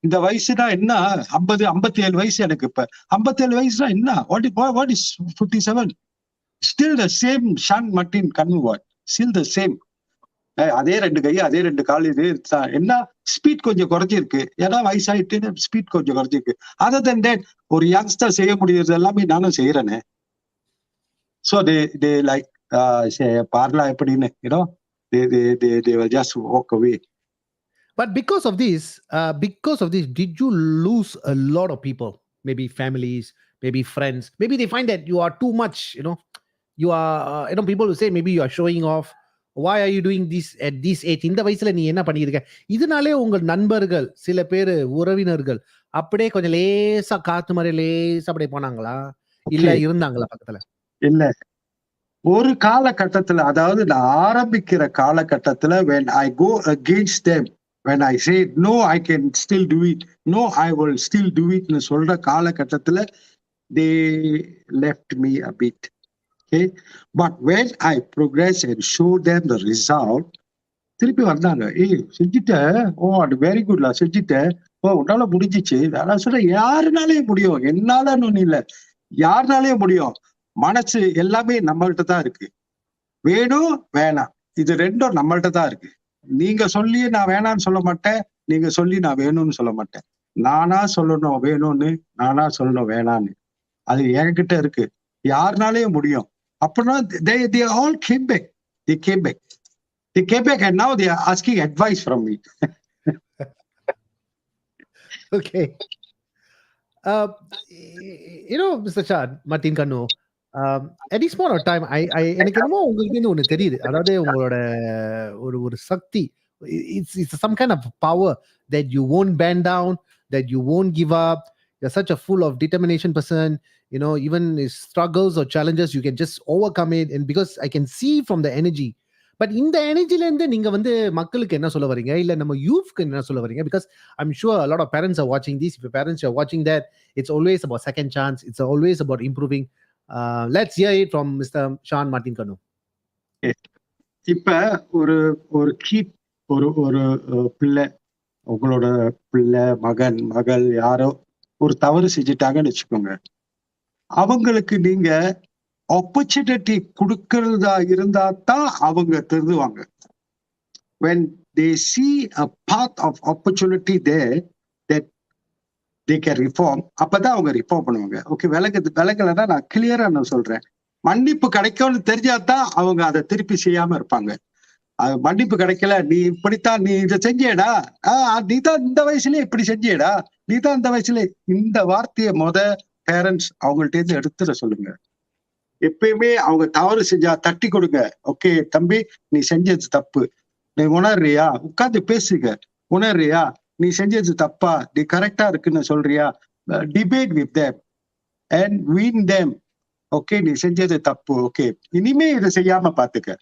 இந்த வயசுனா என்ன, 57 வயசு எனக்கு. இப்ப 57 வயசுனா என்ன, what is 57? Still the same Shan Martin Kannu, still the same. அதே 2 கை, அதே 2 கால், இது என்ன ஸ்பீட் கொஞ்சம் குறைஞ்சிருக்கு, ஏன்னா வயசாயிட்டு ஸ்பீட் கொஞ்சம் குறைஞ்சிருக்கு. அதர் தென் தட் ஒரு யங்ஸ்டர் செய்ய முடியறது எல்லாமே நானும் செய்யறேனே. So they like parla எப்படின்னு, they will just walk away. But because of this, did you lose a lot of people? Maybe families, maybe friends. Maybe they find that you are too much, you are, people will say maybe you are showing off. Why are you doing this at this age? இந்த வயசுல நீ என்ன பண்ணிருக்க? இதனாலே உங்க நண்பர்கள், சில பேர், உறவினர்கள் அப்படியே கொஞ்சம் லேசா காத்து மாதிரி லேசா அப்படியே போனாங்களா, இல்ல இருந்தாங்களா பக்கத்துல? இல்ல, ஒரு காலகட்டத்துல, அதாவது நான் ஆரம்பிக்கிற காலகட்டத்துல when I go against them, when I say no I can still do it, no I will still do it ன்னு சொல்ற காலகட்டத்துல they left me a bit. Okay, but when I progress and show them the result, திருப்பி வந்தாங்க. ஏய் செஞ்சுட்ட, ஓ அது very குட்லா செஞ்சுட்ட, ஓ உன்னால முடிஞ்சிச்சு. நான் சொல்றேன் யாருனாலயும் முடியும், என்னாலன்னு ஒண்ணு இல்ல, யாருனாலயும் முடியும். மனசு எல்லாமே நம்மள்ட்ட தான் இருக்கு. வேணும் வேணாம் இது ரெண்டும் நம்மள்ட்ட தான் இருக்கு. நீங்க சொல்லி நான் வேணான்னு சொல்ல மாட்டேன், நீங்க சொல்லி நான் வேணும்னு சொல்ல மாட்டேன். நானா சொல்லணும் வேணும்னு, நானா சொல்லணும் வேணான்னு. அது என்கிட்ட இருக்கு. யாருனாலயும் முடியும். அப்படின்னா they all came back. They came back. They came back and now they are asking advice from me. Okay. Mr. Shan Martin Kannu, at this point of time, எனக்கு என்னமோ உங்களுக்கு ஒண்ணு தெரியுது. அதாவது உங்களோட ஒரு சக்தி, it's some kind of power that you won't bend down, that you won't give up. You're such a full of determination person. Even struggles or challenges, you can just overcome it. And because I can see from the energy, but இந்த எனர்ஜில இருந்து நீங்க மக்களுக்கு என்ன சொல்ல வரீங்க, இல்ல நம்ம யூத்க்கு என்ன சொல்ல வரீங்க? Because I'm sure a lot of parents are watching this. If your parents are watching that, it's always about second chance, it's always about improving. Let's hear it from Mr. Shan Martin Kannu. இப்ப ஒரு ஒரு கீட் ஒரு ஒரு பிள்ளை, உங்களோட பிள்ளை, மகன், மகள் யாரோ ஒரு தவறு செஞ்சுட்டாங்கன்னு வச்சுக்கோங்க. அவங்களுக்கு நீங்க ஆப்பர்ச்சுனிட்டி கொடுக்கறதா இருந்தா தான் அவங்க திருந்துவாங்க. when they see a path of opportunity there that they can reform, அப்பதான் அவங்க ரிஃபார்ம் பண்ணுவாங்க. ஓகே, விலகலைன்னா நான் கிளியரா நான் சொல்றேன், மன்னிப்பு கிடைக்கும்னு தெரிஞ்சாதான் அவங்க அதை திருப்பி செய்யாம இருப்பாங்க. மன்னிப்பு கிடைக்கல, நீ இப்படித்தான், நீ இதை செஞ்சியடா, நீ தான் இந்த வயசுலயே இப்படி செஞ்சியடா, நீ தான் இந்த வயசுல, இந்த வார்த்தையை பேரண்ட்ஸ் அவங்கள்ட்ட இருந்து எடுத்துட சொல்லுங்க. எப்பயுமே அவங்க தவறு செஞ்சா தட்டி கொடுங்க. ஓகே தம்பி, நீ செஞ்சது தப்பு, நீ உணர்றியா, உட்கார்ந்து பேசுங்க. உணர்றியா, நீ செஞ்சது தப்பா, நீ கரெக்டா இருக்குன்னு சொல்றியா? Debate with them and win them. Okay, நீ செஞ்சது தப்பு, ஓகே இனிமே இதை செய்யாம பாத்துக்க,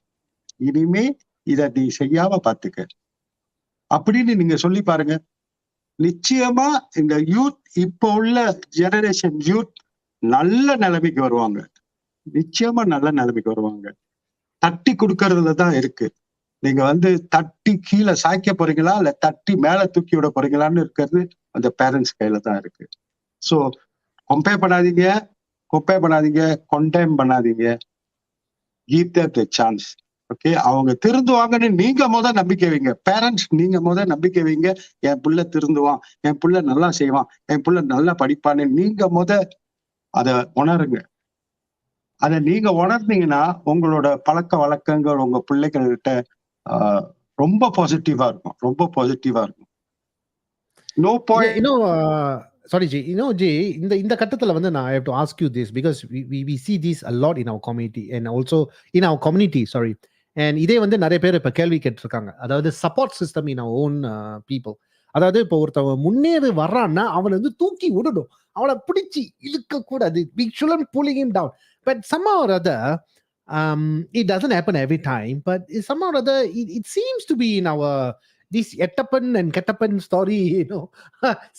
இனிமே இத நீ செய்யாம பாத்துக்க அப்படின்னு நீங்க சொல்லி பாருங்க. நிச்சயமா இந்த யூத், இப்ப உள்ள ஜெனரேஷன் யூத் நல்ல நிலைமைக்கு வருவாங்க. நிச்சயமா நல்ல நிலைமைக்கு வருவாங்க. தட்டி கொடுக்கறதுல தான் இருக்கு. நீங்க தட்டி கீழே சாய்க்க போறீங்களா, இல்ல தட்டி மேல தூக்கி விட போறீங்களான்னு இருக்கிறது அந்த பேரண்ட்ஸ் கையில தான் இருக்கு. சோ கம்பேர் பண்ணாதீங்க, கொண்டேம் பண்ணாதீங்க. give them the chance. Okay, அவங்க திருந்துவாங்கன்னு நீங்க நம்பிக்கை வைங்க. பேரண்ட்ஸ் நீங்க நம்பிக்கை வைங்க. என் புள்ள திருந்துவான், என் புள்ள நல்லா செய்வான், என் புள்ள நல்லா படிப்பான்னு நீங்க அத உணருங்க. அதை நீங்க உணர்ந்தீங்கன்னா உங்களோட பழக்க வழக்கங்கள் உங்க பிள்ளைகள்கிட்ட ரொம்ப பாசிட்டிவா இருக்கும், ரொம்ப பாசிட்டிவா இருக்கும். No point. Sorry Ji, Ji, இந்த கட்டத்துல நான் I have to ask you this because we see this a lot in our community and also in our community, sorry. And இதே நிறைய பேர் இப்ப கேள்வி கேட்டிருக்காங்க. அதாவது support system in our own people. அதாவது இப்போ ஒருத்தவன் முன்னேறி வர்றான்னா அவனை தூக்கி விடணும், அவனை பிடிச்சி இழுக்க கூடாது. We shouldn't pulling him down. But somehow or other, it doesn't happen every time, but somehow or other it seems to be in our this Ettapan and Kettapan story,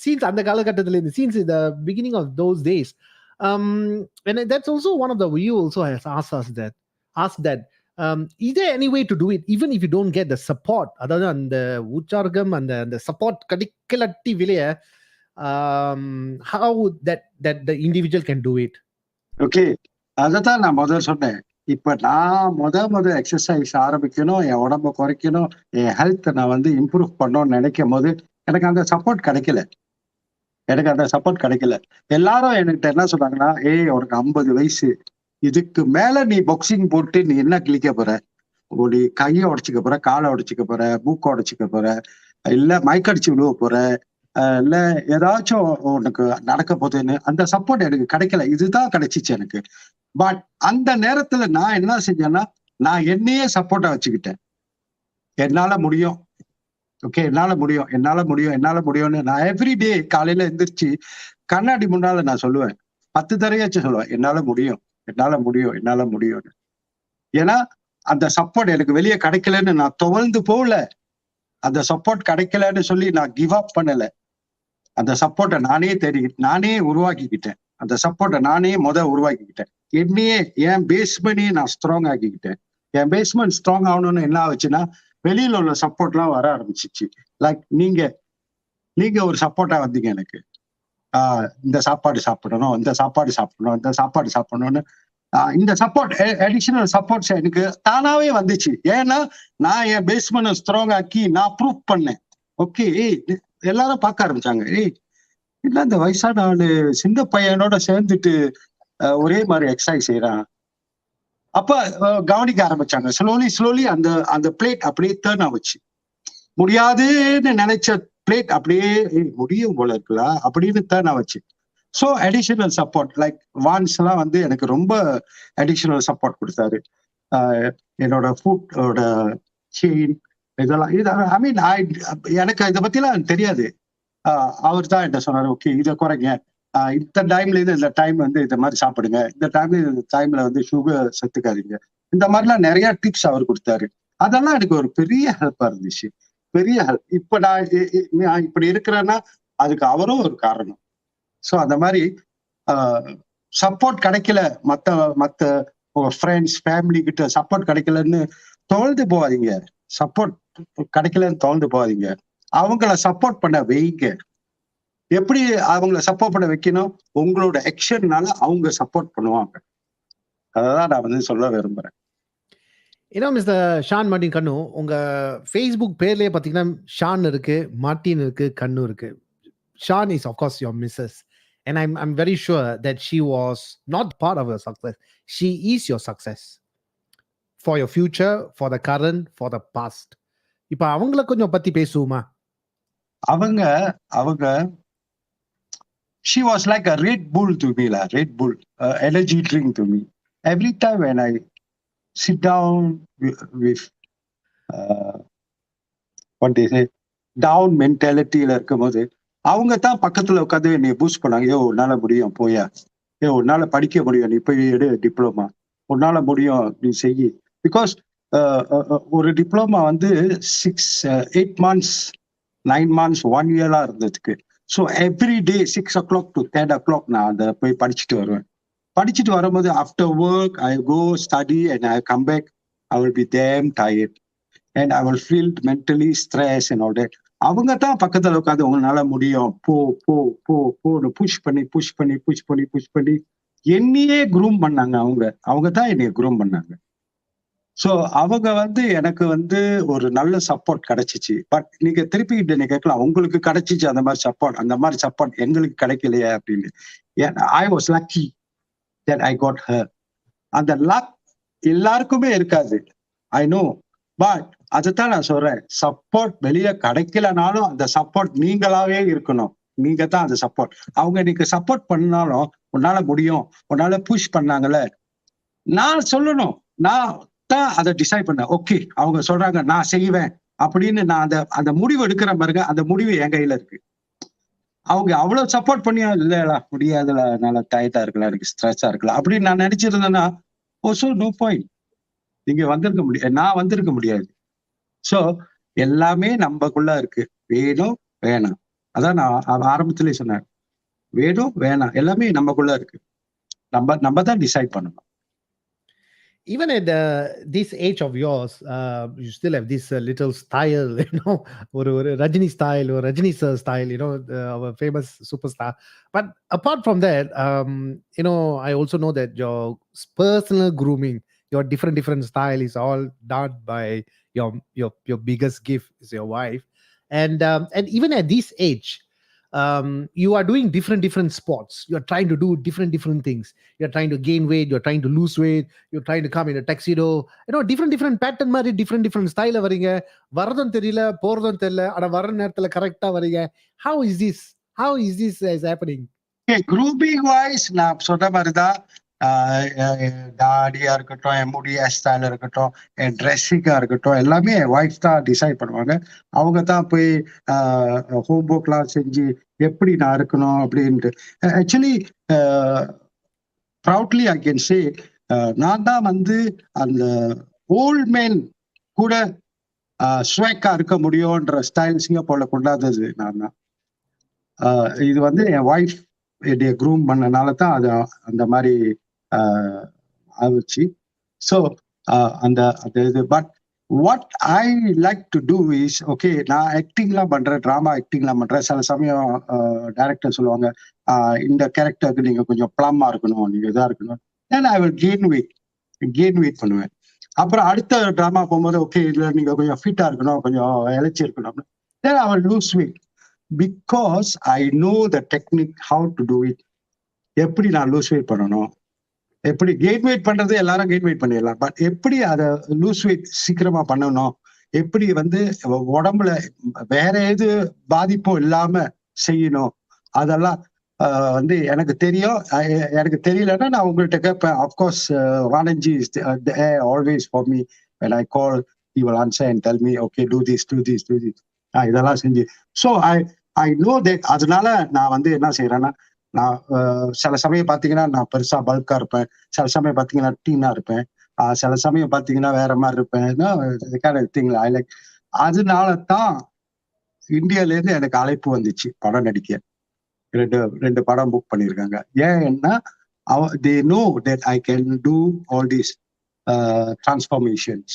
since அந்த காலகட்டத்துல இருந்து, since the beginning of those days. And that's also one of the, you also has asked that is there any way to do it even if you don't get the support, அதாவது அந்த உற்சாகம் அந்த support கிடைக்கலட்டி விலைய, how that the individual can do it? Okay, அததான் நான் முதல்ல சொன்னேன். இப்ப நான் எக்ஸசைஸ் ஆரம்பிக்கணும், என் உடம்ப குறைக்கணும், என் ஹெல்த் நான் இம்ப்ரூவ் பண்ணணும்னு நினைக்கும் போது எனக்கு அந்த சப்போர்ட் கிடைக்கல. எல்லாரும் என்கிட்ட என்ன சொன்னாங்கன்னா, ஏய் உனக்கு 50 வயசு, இதுக்கு மேல நீ பாக்ஸிங் போட்டு நீ என்ன கிழிக்க போற? நீ கையை உடைச்சிக்க போற, காலை உடைச்சிக்க போற, மூக்க உடைச்சிக்க போற, இல்ல மயக்கடிச்சு விழுவ போற, இல்ல ஏதாச்சும் உனக்கு நடக்க போகுதுன்னு அந்த சப்போர்ட் எனக்கு கிடைக்கல. இதுதான் கிடைச்சிச்சு எனக்கு. பட் அந்த நேரத்துல நான் என்ன செஞ்சேன்னா, நான் என்னையே சப்போர்ட்டா வச்சுக்கிட்டேன். என்னால முடியும், ஓகே என்னால முடியும்னு நான் எவ்ரிடே காலையில எந்திரிச்சு கண்ணாடி முன்னால நான் சொல்லுவேன், 10 தடவையாச்சும் சொல்லுவேன், என்னால முடியும்னு. ஏன்னா அந்த சப்போர்ட் எனக்கு வெளியே கிடைக்கலன்னு நான் துவழ்ந்து போகல. அந்த சப்போர்ட் கிடைக்கலன்னு சொல்லி நான் கிவ் அப் பண்ணல. அந்த சப்போர்ட்டை நானே நானே உருவாக்கிக்கிட்டேன். அந்த சப்போர்ட்டை நானே உருவாக்கிக்கிட்டேன். என்னையே என் பேஸ்மெண்ட்டையே நான் ஸ்ட்ராங் ஆக்கிக்கிட்டேன். என் பேஸ்மெண்ட் ஸ்ட்ராங் ஆகணும்னு என்ன ஆச்சுன்னா, வெளியில உள்ள சப்போர்ட்லாம் வர ஆரம்பிச்சிச்சு. லைக் நீங்க ஒரு சப்போர்ட்டா வந்தீங்க எனக்கு. இந்த சாப்பாடு சாப்பிடணும், இந்த சாப்பாடு சாப்பிடணும், இந்த சாப்பாடு சாப்பிடணும்னு இந்த சப்போர்ட், அடிஷனல் சப்போர்ட்ஸ் எனக்கு தானாவே வந்துச்சு. ஏன்னா நான் என் பேஸ்மெண்ட் ஸ்ட்ராங் ஆக்கி நான் ப்ரூவ் பண்ணேன். ஓகே, எல்லாரும் பார்க்க ஆரம்பிச்சாங்க. இல்ல இந்த வயசான ஆளு சின்ன பையனோட சேர்ந்துட்டு ஒரே மாதிரி எக்ஸசைஸ் செய்யறான். அப்ப கவனிக்க ஆரம்பிச்சாங்க. ஸ்லோலி அந்த அந்த பிளேட் அப்படியே டர்ன் ஆச்சு. முடியாதுன்னு நினைச்ச பிளேட் அப்படியே முடியும் போல இருக்குல்ல அப்படின்னு டர்ன் ஆச்சு. ஸோ அடிஷனல் சப்போர்ட் லைக் வான்ஸ் எல்லாம் வந்து எனக்கு ரொம்ப அடிஷனல் சப்போர்ட் கொடுத்தாரு. என்னோட ஃபுட்டோட செயின் இதெல்லாம் ஐ மீன் எனக்கு இதை பத்திலாம் தெரியாது. அவர் தான் என்ன சொன்னாரு, ஓகே இதை குறைங்க, இந்த டைம்ல இருந்து இந்த டைம் வந்து இந்த மாதிரி சாப்பிடுங்க, இந்த டைம்ல இந்த டைம்ல வந்து சுகர் செத்துக்காதீங்க, இந்த மாதிரிலாம் நிறைய டிப்ஸ் அவர் கொடுத்தாரு. அதெல்லாம் எனக்கு ஒரு பெரிய ஹெல்ப்பா இருந்துச்சு, பெரிய ஹெல்ப். இப்ப நான் இப்படி இருக்கிறேன்னா அதுக்கு அவரும் ஒரு காரணம். ஸோ அந்த மாதிரி சப்போர்ட் கிடைக்கல, மத்த உங்க ஃப்ரெண்ட்ஸ் ஃபேமிலி கிட்ட சப்போர்ட் கிடைக்கலன்னு தோழ்ந்து போகாதீங்க. சப்போர்ட் கிடைக்கலன்னு தோழ்ந்து போகாதீங்க. அவங்கள சப்போர்ட் பண்ண வைங்க. எப்படி அவங்கள சப்போர்ட் பண்ண வைக்கணும்? உங்களோட ஆக்ஷன்னால அவங்க சப்போர்ட் பண்ணுவாங்க. அதான் நான் வந்து சொல்ல விரும்புறேன். மிஸ்டர் ஷான் மார்டின் கண்ணு, உங்க ஃபேஸ்புக் பேர்லயே பாத்தீங்கன்னா ஷான் இருக்கு, மார்டின் இருக்கு, கண்ணு இருக்கு. Shan is of course your missus, and I'm very sure that she was not part of your success. She is your success for your future, for the current, for the past. இப்ப அவங்கள கொஞ்சம் பத்தி பேசுவோமா? அவங்க she was like a Red Bull to me, Red Bull, energy drink to me. Every time when I sit down with what they say, down mentality இருக்கும்போது அவங்க தான் பக்கத்துல உட்காந்து என்னை பூஸ்ட் பண்ணாங்க. உன்னால முடியும், போயா, உன்னால படிக்க முடியும், நீ போய் எடு டிப்ளமா, உன்னால முடியும், நீ செய்யி. பிகாஸ் ஒரு டிப்ளமா வந்து 8 months 9 months 1 year இருந்ததுக்கு. So every day 6 o'clock to 10 o'clock நான் அதை போய் படிச்சுட்டு வருவேன். படிச்சுட்டு வரும்போது after work I go study and I come back, I will be damn tired and I will feel mentally stress and all that. அவங்க தான் பக்கத்துல உட்காந்து உங்களால முடியும், போ போ போ போன்னு புஷ் பண்ணி என்னையே குரூம் பண்ணாங்க. அவங்க தான் என்னைய குரூம் பண்ணாங்க. ஸோ அவங்க வந்து எனக்கு வந்து ஒரு நல்ல சப்போர்ட் கிடைச்சிச்சு. பட் நீங்க திருப்பி நீங்க கேட்கலாம், உங்களுக்கு கிடைச்சிச்சு அந்த மாதிரி சப்போர்ட் எங்களுக்கு கிடைக்கலையே அப்படின்னு. I was lucky that I got her. அந்த லக் எல்லாருக்குமே இருக்காது, ஐ நோ. பட் அதுதான் நான் சொல்றேன், சப்போர்ட் வெளியே கிடைக்கலனாலும் அந்த சப்போர்ட் நீங்களாவே இருக்கணும். நீங்க தான் அந்த சப்போர்ட். அவங்க நீங்க சப்போர்ட் பண்ணாலும் உன்னால முடியும், உன்னால புஷ் பண்ணாங்கல்ல, நான் சொல்லணும், நான் தான் அதை டிசைட் பண்ணேன். ஓகே அவங்க சொல்றாங்க நான் செய்வேன் அப்படின்னு நான் அந்த முடிவு எடுக்கிற பாருங்க, அந்த முடிவு என் கையில இருக்கு. அவங்க அவ்வளவு சப்போர்ட் பண்ணியா, இல்ல முடியாதுல, நல்லா டயர்டா இருக்கலாம், எனக்கு ஸ்ட்ரெஸ்ஸா இருக்கலாம் அப்படின்னு நான் நினைச்சிருந்தேன்னா ஓசோ நோ பாயிண்ட், நீங்க வந்திருக்க முடியாது, நான் வந்திருக்க முடியாது. சோ எல்லாமே நமக்குள்ள இருக்கு, வேணும் வேணாம். அதான் நான் ஆரம்பத்திலே சொன்னேன், வேணும் வேணாம் எல்லாமே நமக்குள்ள இருக்கு, நம்ம தான் டிசைட் பண்ணணும். Even at this age of yours, you still have this little style, or Rajini style, or Rajini sir style, our famous superstar. But apart from that, I also know that your personal grooming, your different style is all done by your biggest gift is your wife. And even at this age, you are doing different sports. You're trying to do different things. You're trying to gain weight, you're trying to lose weight, you're trying to come in a tuxedo, different pattern மாதிரி different style வரீங்க. வரதும் தெரியல, போறதும் தெரியல, ஆனா வர நேரத்துல கரெக்டா வரீங்க. how is this is happening? grooming wise நான் சொன்ன மாதிரிதான், தாடியா இருக்கட்டும், என் முடி ஹேர் ஸ்டைலா இருக்கட்டும், என் ட்ரெஸ்ஸிங்கா இருக்கட்டும், எல்லாமே என் ஒய்ஃப் தான் டிசைட் பண்ணுவாங்க. அவங்க தான் போய் ஹோம் ஒர்க்லாம் செஞ்சு எப்படி நான் இருக்கணும் அப்படின்ட்டு. Actually proudly I can say, நான் தான் வந்து அந்த ஓல்ட் மேன் கூட ஸ்வேக்கா இருக்க முடியும்ன்ற ஸ்டைல் சிங்கப்பூர்ல கொண்டாடுறது நான் தான். இது வந்து என் ஒய்ஃப் என்னைய க்ரூம் பண்ணனால தான் அது அந்த மாதிரி ஆச்சு. ஸோ அந்த அந்த இது but what I like to do is okay, நான் ஆக்டிங்லாம் பண்றேன், ட்ராமா ஆக்டிங்லாம் பண்றேன். சில சமயம் டைரக்டர் சொல்லுவாங்க இந்த கேரக்டருக்கு நீங்க கொஞ்சம் ப்ளம்மா இருக்கணும், நீங்க இதா இருக்கணும். Then I will gain weight பண்ணுவேன். அப்புறம் அடுத்த ட்ராமா போகும்போது ஓகே இதுல நீங்க கொஞ்சம் ஃபிட்டா இருக்கணும், கொஞ்சம் இழைச்சி இருக்கணும். Then I will lose weight because I know the technique how to do it. எப்படி நான் லூஸ் வெயிட் பண்ணணும், எப்படி கெயின் வெயிட் பண்றது எல்லாரும் கெயின் வெயிட் பண்ணிடலாம், பட் எப்படி அதை லூஸ் வெயிட் சீக்கிரமா பண்ணணும், எப்படி வந்து உடம்புல வேற எது பாதிப்பும் இல்லாம செய்யணும், அதெல்லாம் வந்து எனக்கு தெரியும். எனக்கு தெரியலன்னா நான் உங்கள்கிட்ட கேட்பேன். அப்கோர்ஸ் வானஞ்சி is always for me. when I call he will answer and tell me okay do this இதெல்லாம் செஞ்சு ஸோ ஐ நோ தட். அதனால நான் வந்து என்ன செய்யறேன்னா, நான் சில சமயம் பாத்தீங்கன்னா நான் பெருசா பல்கா இருப்பேன், சில சமயம் பாத்தீங்கன்னா டீனா இருப்பேன், சில சமயம் பாத்தீங்கன்னா வேற மாதிரி இருப்பேன். I like. அதனால தான் இந்தியால இருந்து எனக்கு அழைப்பு வந்துச்சு படம் நடிக்க. ரெண்டு படம் புக் பண்ணிருக்காங்க. ஏன்னா they know that I can do all these transformations.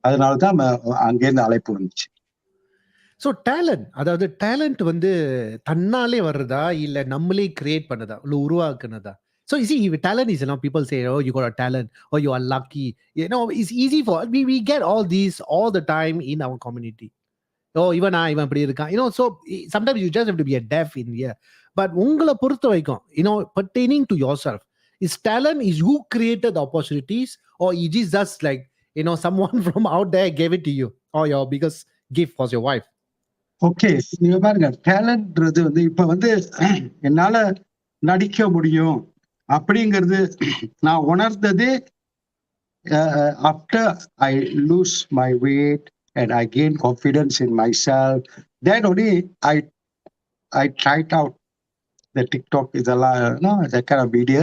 அதனால தான் அங்கேருந்து அழைப்பு வந்துச்சு. ஸோ டேலண்ட், அதாவது டேலண்ட் வந்து தன்னாலே வர்றதா இல்லை நம்மளே கிரியேட் பண்ணதா இல்லை உருவாக்குனதா? So you see, talent is, people say, oh, you got a talent, or you are lucky. It's easy for we get all these all the time in our community. Oh, இவன் இப்படி இருக்கான். So sometimes you just have to be a deaf in here. But உங்களை பொறுத்த வரைக்கும், pertaining to yourself, is talent is you created the opportunities, or it is just like, someone from out there gave it to you, or your biggest gift was your wife? Okay, நீங்க பாருங்க, டேலண்ட்ன்றது வந்து இப்ப வந்து என்னால நடிக்க முடியும் அப்படிங்கிறது நான் உணர்ந்ததே after I lose my weight and I gain confidence in my self. Then only I tried out the TikTok இதெல்லாம் வீடியோ.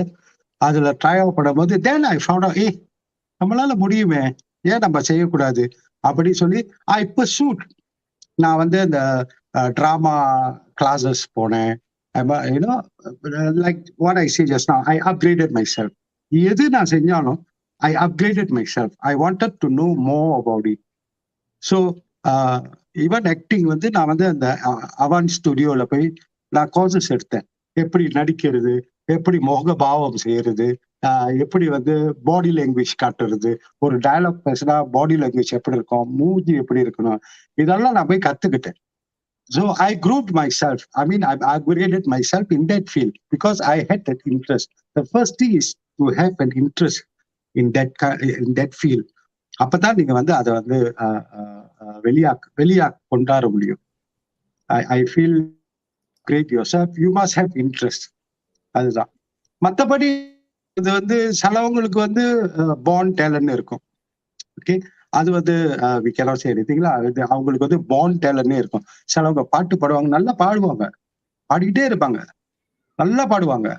அதுல ட்ரை அவுட் பண்ணும்போது தென் ஐ ஃபவுண்ட் அவுட் நம்மளால முடியுமே, ஏன் நம்ம செய்யக்கூடாது அப்படின்னு சொல்லி ஐ பர்சூட். நான் வந்து இந்த ட்ராமா கிளாஸஸ் போனேன். Like what I say just now, I upgraded my self. எது நான் செஞ்சாலும் I upgraded my self. I wanted to know more about it. So even acting வந்து நான் வந்து அந்த அவான் ஸ்டுடியோல போய் நான் கோர்சஸ் எடுத்தேன். எப்படி நடிக்கிறது, எப்படி முகபாவம் செய்யறது, எப்படி வந்து பாடி லாங்குவேஜ் காட்டுறது, ஒரு டயலாக் பேசினா பாடி லாங்குவேஜ் எப்படி இருக்கும், மூஞ்சி எப்படி இருக்கணும், இதெல்லாம் நான் போய் கத்துக்கிட்டேன். So I grouped myself. I mean, I upgraded myself in that field because I had that interest. The first thing is to have an interest in that field. அப்பதான் நீங்க வந்து அதை வந்து வெளியா கொண்டாட முடியும். I feel great yourself. You must have interest. அதுதான். மற்றபடி இது வந்து சிலவங்களுக்கு வந்து பார்ன் டேலண்ட் இருக்கும். ஓகே, அது வந்து we cannot say anything. அவங்களுக்கு வந்து பார்ன் டேலண்டே இருக்கும். சிலவங்க பாட்டு பாடுவாங்க, நல்லா பாடுவாங்க, பாடிக்கிட்டே இருப்பாங்க, நல்லா பாடுவாங்க.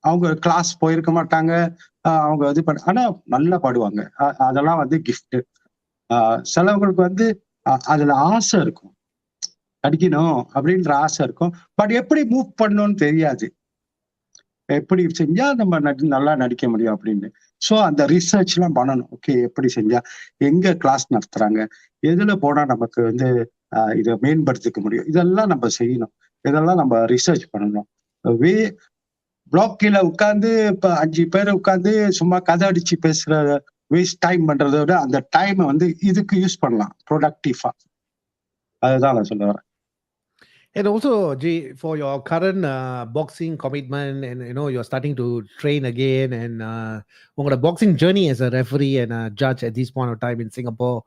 அவங்க கிளாஸ் போயிருக்க மாட்டாங்க, அவங்க இது ஆனா நல்லா பாடுவாங்க. அதெல்லாம் வந்து கிஃப்ட். சிலவங்களுக்கு வந்து அதுல ஆசை இருக்கும், நடிக்கணும் அப்படின்ற ஆசை இருக்கும். பட் எப்படி மூவ் பண்ணணும்னு தெரியாது, எப்படி செஞ்சா நம்ம நல்லா நடிக்க முடியும் அப்படின்னு. ஸோ அந்த ரிசர்ச் எல்லாம் பண்ணணும். ஓகே, எப்படி செஞ்சா, எங்க கிளாஸ் நடத்துறாங்க, எதுல போனா நமக்கு வந்து இதை மேம்படுத்திக்க முடியும், இதெல்லாம் நம்ம செய்யணும். இதெல்லாம் நம்ம ரிசர்ச் பண்ணணும். பிளாக் கீழே உட்காந்து இப்ப 5 பேர் உட்காந்து சும்மா கதை அடிச்சு பேசுற வேஸ்ட் டைம் பண்றதை விட அந்த டைமை வந்து இதுக்கு யூஸ் பண்ணலாம் ப்ரொடக்டிவா. அதுதான் நான் சொல்ல வரேன். And also, G, for your current boxing commitment, and you're starting to train again, and உங்களோட boxing journey as a referee and a judge at this point of time in Singapore,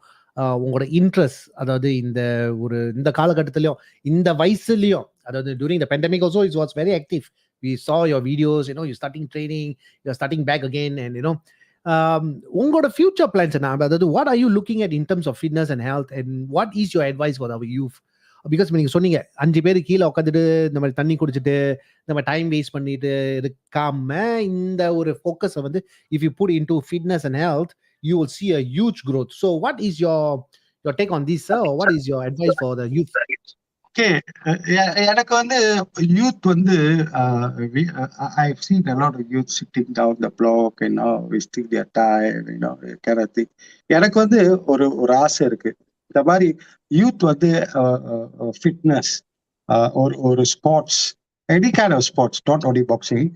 உங்களோட interest, அதாவது இந்த காலகட்டத்திலையும் இந்த வயசுலயும், அதாவது during the pandemic also it was very active. We saw your videos, you're starting training, you're starting back again, and உங்களோட future plans என்ன? அதாவது what are you looking at in terms of fitness and health, and what is your advice for our youth because நீங்க சொன்னீங்க 5 பேர் கீழே உட்காந்துட்டு இந்த மாதிரி தண்ணி குடிச்சிட்டு நம்ம டைம் வேஸ்ட் பண்ணிட்டு இருக்காம இந்த ஒரு ஃபோக்கஸை வந்து if you put into fitness and health you will see a huge growth. So what is your take on this, sir, or what is your advice for the youth? Okay, எனக்கு வந்து youth வந்து I've seen a lot of youth sitting down the block, wasting their time, kind of thing. எனக்கு வந்து ஒரு ஆசை இருக்கு. இந்த மாதிரி யூத் வந்து ஃபிட்னஸ் ஒரு sports, any kind of sports, not only boxing,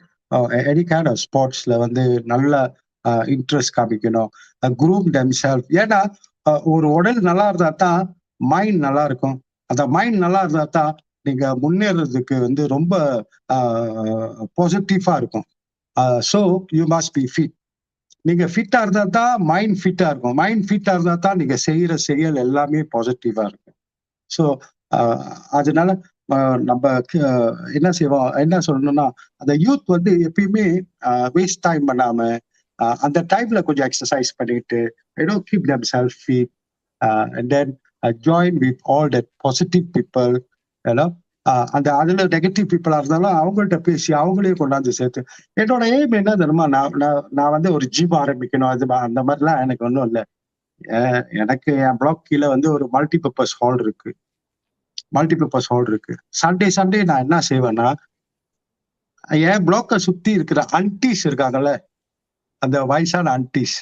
any kind of ஸ்போர்ட்ஸ்ல வந்து நல்ல இன்ட்ரெஸ்ட் காமிக்கணும், குரூப் themselves. ஏன்னா ஒரு உடல் நல்லா இருந்தா தான் மைண்ட் நல்லா இருக்கும். அந்த மைண்ட் நல்லா இருந்தா தான் நீங்க முன்னேறதுக்கு வந்து ரொம்ப பாசிட்டிவா இருக்கும். So you must be fit. நீங்க ஃபிட்டா இருந்தா தான் மைண்ட் ஃபிட்டா இருக்கும். மைண்ட் ஃபிட்டா இருந்தா தான் நீங்க செய்யற செயல் எல்லாமே பாசிட்டிவா இருக்கும். ஸோ அதனால நம்ம என்ன செய்வோம், என்ன சொல்லணும்னா, அந்த யூத் வந்து எப்பயுமே வேஸ்ட் டைம் பண்ணாம அந்த டைம்ல கொஞ்சம் எக்ஸசைஸ் பண்ணிட்டு keep them self fit and then join with all that positive people. அந்த அதுல நெகட்டிவ் பீப்புளா இருந்தாலும் அவங்கள்ட்ட பேசி அவங்களையும் கொண்டாந்து சேர்த்து. என்னோட எய்ம் என்ன தெரியுமா, நான் வந்து ஒரு ஜிம் ஆரம்பிக்கணும், அது அந்த மாதிரிலாம் எனக்கு ஒன்றும் இல்லை. எனக்கு என் பிளாக் கீழே வந்து ஒரு மல்டிபர்பஸ் ஹால் இருக்கு. சண்டே நான் என்ன செய்வேன்னா, என் பிளாக்கை சுத்தி இருக்கிற அன்டிஸ் இருக்காங்கல்ல, அந்த வயசான அன்டிஸ்,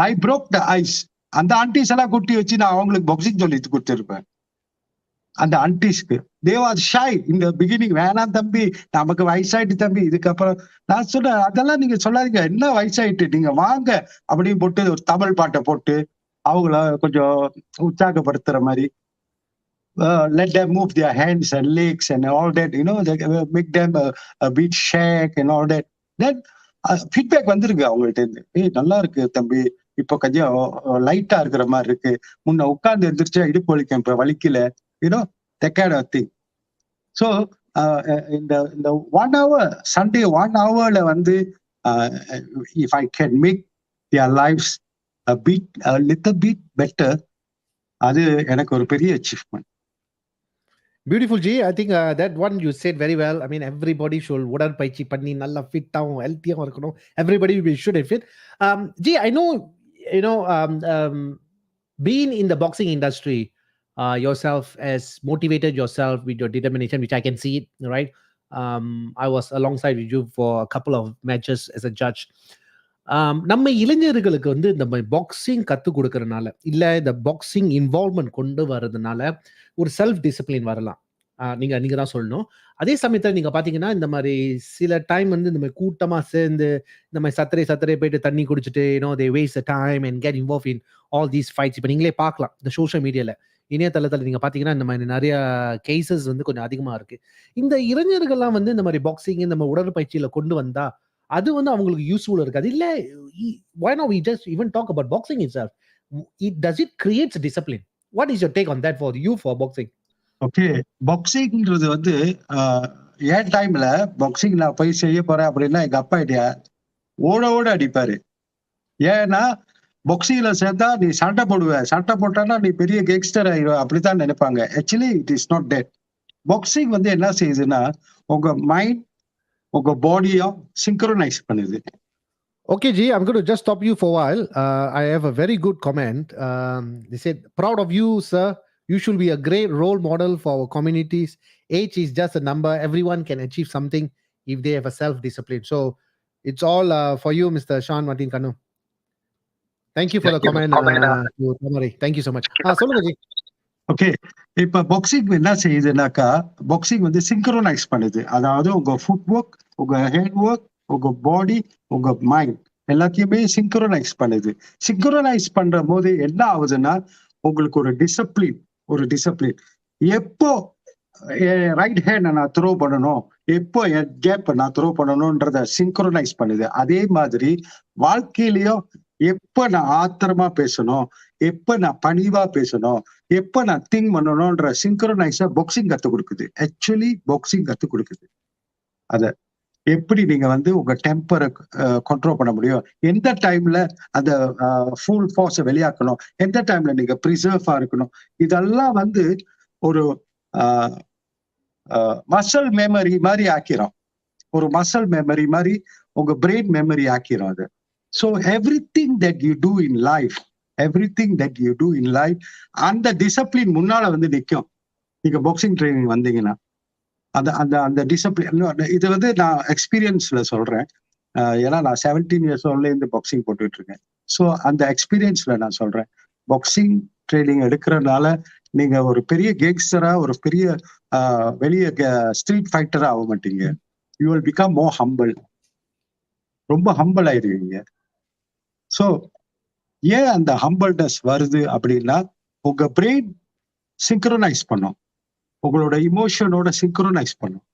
ஐ broke the ice. அந்த ஆன்டிஸ் எல்லாம் கூட்டி வச்சு நான் அவங்களுக்கு பாக்ஸிங் சொல்லி கொடுத்துருப்பேன். அந்த ஆன்டிஸ்க்கு they were shy in the beginning. வேணாம் தம்பி, நமக்கு வயசாயிட்டு தம்பி, இதுக்கப்புறம் நான் சொன்னேன், அதெல்லாம் நீங்க சொல்லாதீங்க, என்ன வயசாயிட்டு, நீங்க வாங்க அப்படின்னு போட்டு ஒரு தமிழ் பாட்டை போட்டு அவங்கள கொஞ்சம் உற்சாகப்படுத்துற மாதிரி, let them move their hands and legs and all that, make them a bit shake and all that. Then feedback வந்திருக்கு அவங்கள்ட்ட இருந்து, நல்லா இருக்கு தம்பி, இப்போ கொஞ்சம் லைட்டா இருக்கிற மாதிரி இருக்கு, முன்ன உட்கார்ந்து எந்திரிச்சா இடுப்பு வலிக்கும், இப்ப வலிக்கல, that kind of thing. So இந்த 1 hour சண்டே 1 hourல வந்து if I can make their lives a little bit better, அது எனக்கு ஒரு பெரிய achievement. Beautiful, G. I think that one you said very well. I mean, everybody should உடற்பயிற்சி பண்ணி நல்லா ஃபிட்டாகவும் ஹெல்த்தியாகவும் இருக்கணும். Everybody should be fit. G, I know, being in the boxing industry, yourself has motivated yourself with your determination, which I can see it, right? I was alongside with you for a couple of matches as a judge. நம்ம இளைஞர்களுக்கு வந்து இந்த boxing கற்றுக் கொடுக்கறதுனால, இல்லை இந்த boxing involvement கொண்டு வர்றதுனால ஒரு செல்ஃப் டிசிப்ளின் வரலாம். நீங்க தான் சொல்லணும். அதே சமயத்தில் நீங்க பாத்தீங்கன்னா, இந்த மாதிரி சில டைம் வந்து இந்த மாதிரி கூட்டமா சேர்ந்து இந்த மாதிரி சத்தரை போயிட்டு தண்ணி குடிச்சிட்டு they waste the time and get involved in all these fights. இப்போ நீங்களே பார்க்கலாம் இந்த சோஷியல் மீடியால, இணையதளத்தில் நீங்க பாத்தீங்கன்னா இந்த மாதிரி நிறைய கேசஸ் வந்து கொஞ்சம் அதிகமா இருக்கு. இந்த இளைஞர்கள்லாம் வந்து இந்த மாதிரி பாக்ஸிங் இந்த மாதிரி உடற்பயிற்சியில கொண்டு வந்தா அது வந்து அவங்களுக்கு யூஸ்ஃபுல் இருக்காது. இல்ல, why not we just even talk about boxing itself? Does it creates discipline? What is your take on that for you for boxing? Okay, பாக்ஸிங்ன்றது வந்து என் டைம்ல பாக்ஸிங் நான் போய் செய்ய போறேன் அப்படின்னா எங்க அப்பா ஐடியா ஓட அடிப்பாரு. ஏன்னா பாக்ஸிங்ல சேர்ந்தா நீ சண்டை போடுவ, சண்டை போட்டானா நீ பெரிய கேங்ஸ்டர் ஆயிடுவ, அப்படித்தான் நினைப்பாங்க. Actually it is not that. Boxing வந்து என்ன செய்யுதுன்னா உங்க மைண்ட் உங்க பாடியும் சிங்க்ரோனைஸ் பண்ணுது. Okay, G, I'm going to just stop you for a while. I have a very good comment. They said, proud of you, sir. You should be a great role model for our communities. Age is just a number. Everyone can achieve something if they have a self-discipline. So it's all for you, Mr. Shan Martin Kannu. Thank you for the comment. Thank you so much. சொல்லுங்க G. Okay, இப்ப boxing என்ன செய்யுதுனாக்கா, boxing வந்து synchronise பண்ணுது. அதாவது உங்க food work, உங்க hand work, உங்க பாடி, உங்க மைண்ட் எல்லாத்தையுமே சிங்க்ரோனைஸ் பண்ணுது. சிங்க்ரோனைஸ் பண்ற போது என்ன ஆகுதுன்னா உங்களுக்கு ஒரு டிசிப்ளின். எப்போ ரைட் ஹேண்ட் நான் த்ரோ பண்ணணும், எப்போ என் கேப் நான் த்ரோ பண்ணணும்ன்றத சிங்க்ரோனைஸ் பண்ணுது. அதே மாதிரி வாழ்க்கையிலயும் எப்ப நான் ஆத்திரமா பேசணும், எப்ப நான் பணிவா பேசணும், எப்ப நான் திங்க் பண்ணணும்ன்ற சிங்க்ரோனைஸா பாக்ஸிங் கத்து கொடுக்குது. ஆக்சுவலி பாக்ஸிங் கத்து கொடுக்குது. அத எப்படி நீங்க வந்து உங்க டெம்பரை கண்ட்ரோல் பண்ண முடியும், எந்த டைம்ல அந்த ஃபுல் ஃபோர்ஸை வெளியாக்கணும், எந்த டைம்ல நீங்க ப்ரிசர்வா இருக்கணும், இதெல்லாம் வந்து ஒரு மசல் மெமரி மாதிரி ஆக்கிறோம். ஒரு மசல் மெமரி மாதிரி உங்க பிரெயின் மெமரி ஆக்கிறோம் அது. So everything that you do in life, everything that you do in life, அந்த டிசிப்ளின் முன்னால வந்து நிற்கும். நீங்க பாக்ஸிங் ட்ரைனிங் வந்தீங்கன்னா அந்த அந்த அந்த டிசிப்ளின், இது வந்து நான் எக்ஸ்பீரியன்ஸ்ல சொல்றேன். ஏன்னா நான் 17 இயர்ஸ் ஓல்ட்ல இருந்து பாக்ஸிங் போட்டுட்டு இருக்கேன். ஸோ அந்த எக்ஸ்பீரியன்ஸ்ல நான் சொல்றேன், பாக்ஸிங் ட்ரைனிங் எடுக்கிறதுனால நீங்க ஒரு பெரிய கேங்ஸ்டரா, ஒரு பெரிய வெளிய ஸ்ட்ரீட் ஃபைட்டரா ஆக மாட்டீங்க. You will become more humble. ரொம்ப ஹம்பிள் ஆயிடுவீங்க. ஸோ ஏன் அந்த ஹம்பிள்னஸ் வருது அப்படின்னா, உங்க பிரெயின் சிங்க்ரோனைஸ் பண்ணும், உங்களோட இமோஷனோட சிங்க்ரோனைஸ் பண்ணும்.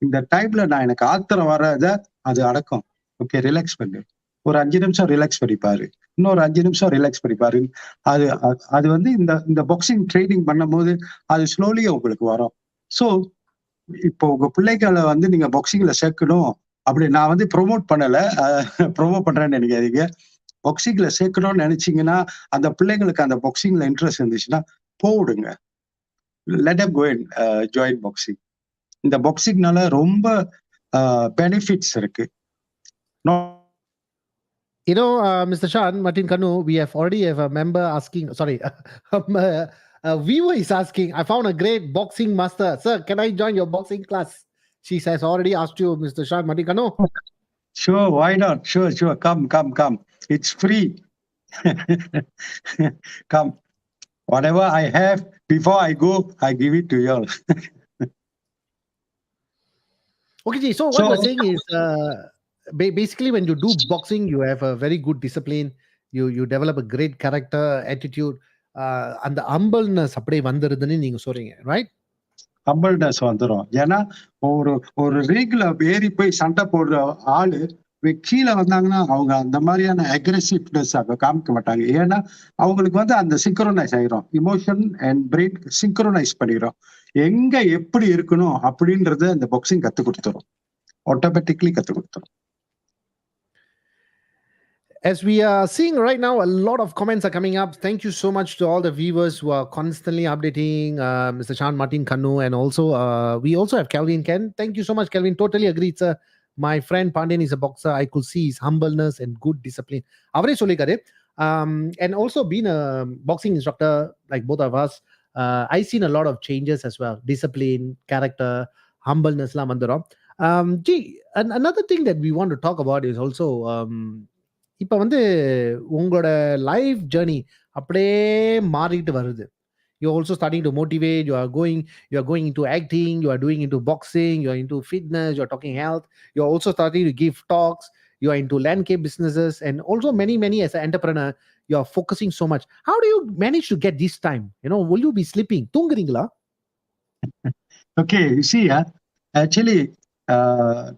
இந்த டைம்ல நான் எனக்கு ஆத்திரம் வர்றத அது அடக்கும். ஓகே, ரிலாக்ஸ் பண்ணு, ஒரு 5 நிமிஷம் ரிலாக்ஸ் பண்ணிப்பாரு, இன்னொரு 5 நிமிஷம் ரிலாக்ஸ் பண்ணிப்பாரு. அது அது வந்து இந்த இந்த பாக்ஸிங் ட்ரைனிங் பண்ணும்போது அது ஸ்லோலியா உங்களுக்கு வரும். ஸோ இப்போ உங்க பிள்ளைகளை வந்து நீங்க பாக்ஸிங்ல சேர்க்கணும் அப்படி நான் வந்து ப்ரொமோட் பண்ணல, ப்ரொமோட் பண்றேன்னு நினைக்காதீங்க. பாக்ஸிங்ல சேர்க்கணும்னு நினைச்சீங்கன்னா, அந்த பிள்ளைங்களுக்கு அந்த பாக்ஸிங்ல இன்ட்ரெஸ்ட் இருந்துச்சுன்னா போடுங்க. Let them go and join boxing. இந்த பாக்ஸிங்னால ரொம்ப பெனிஃபிட்ஸ் இருக்கு. Mr. Shan Martin Kannu, we have already have a member asking. Sorry, a viewer is asking. I found a great boxing master, sir. Can I join your boxing class? She has already asked you, Mr. Shan Martin Kannu. Sure, why not? Sure. Come. It's free. Come. Whatever I have, before I go, I give it to you all. Okay, Ji, so what you're saying is basically when you do boxing, you have a very good discipline. You develop a great character, attitude, and the humbleness அப்படியே வந்துருதுன்னு நீங்க சொல்றீங்க, right? Humbleness வந்துடும். ஏன்னா ஒரு ஒரு ரீக்ல ஏறி போய் சண்டை போடுற ஆளு கீழே வந்தாங்கன்னா அவங்க அந்த மாதிரியான அக்ரெசிவ்னஸ் காமிக்க மாட்டாங்க. ஏன்னா அவங்களுக்கு வந்து அந்த சிங்க்ரோனைஸ் ஆயிரும், இமோஷன் அண்ட் பிரெயின் சிங்க்ரோனைஸ் பண்ணிடும். எங்க எப்படி இருக்கணும் அப்படின்றத அந்த பாக்ஸிங் கத்து கொடுத்துரும், ஆட்டோமேட்டிக்லி கத்து கொடுத்துரும். As we are seeing right now, a lot of comments are coming up. Thank you so much to all the viewers who are constantly updating Mr. Shan Martin Kannu. And also, we also have Kelvin Ken. Thank you so much, Kelvin. Totally agreed, sir. My friend Pandian is a boxer. I could see his humbleness and good discipline. அவரே சொல்லிக்காரு. And also being a boxing instructor, like both of us, I seen a lot of changes as well. Discipline, character, humbleness. Another thing that we want to talk about is also இப்போ வந்து உங்களோட life journey அப்படியே மாறிட்டு வருது. You're also starting to motivate, you are going into acting, you are doing into boxing, you are into fitness, you are talking health, you are also starting to give talks, you are into landscape businesses, and also many as an entrepreneur, you are focusing so much. How do you manage to get this time? Will you be sleeping? தூங்குறீங்களா? Okay, you see, actually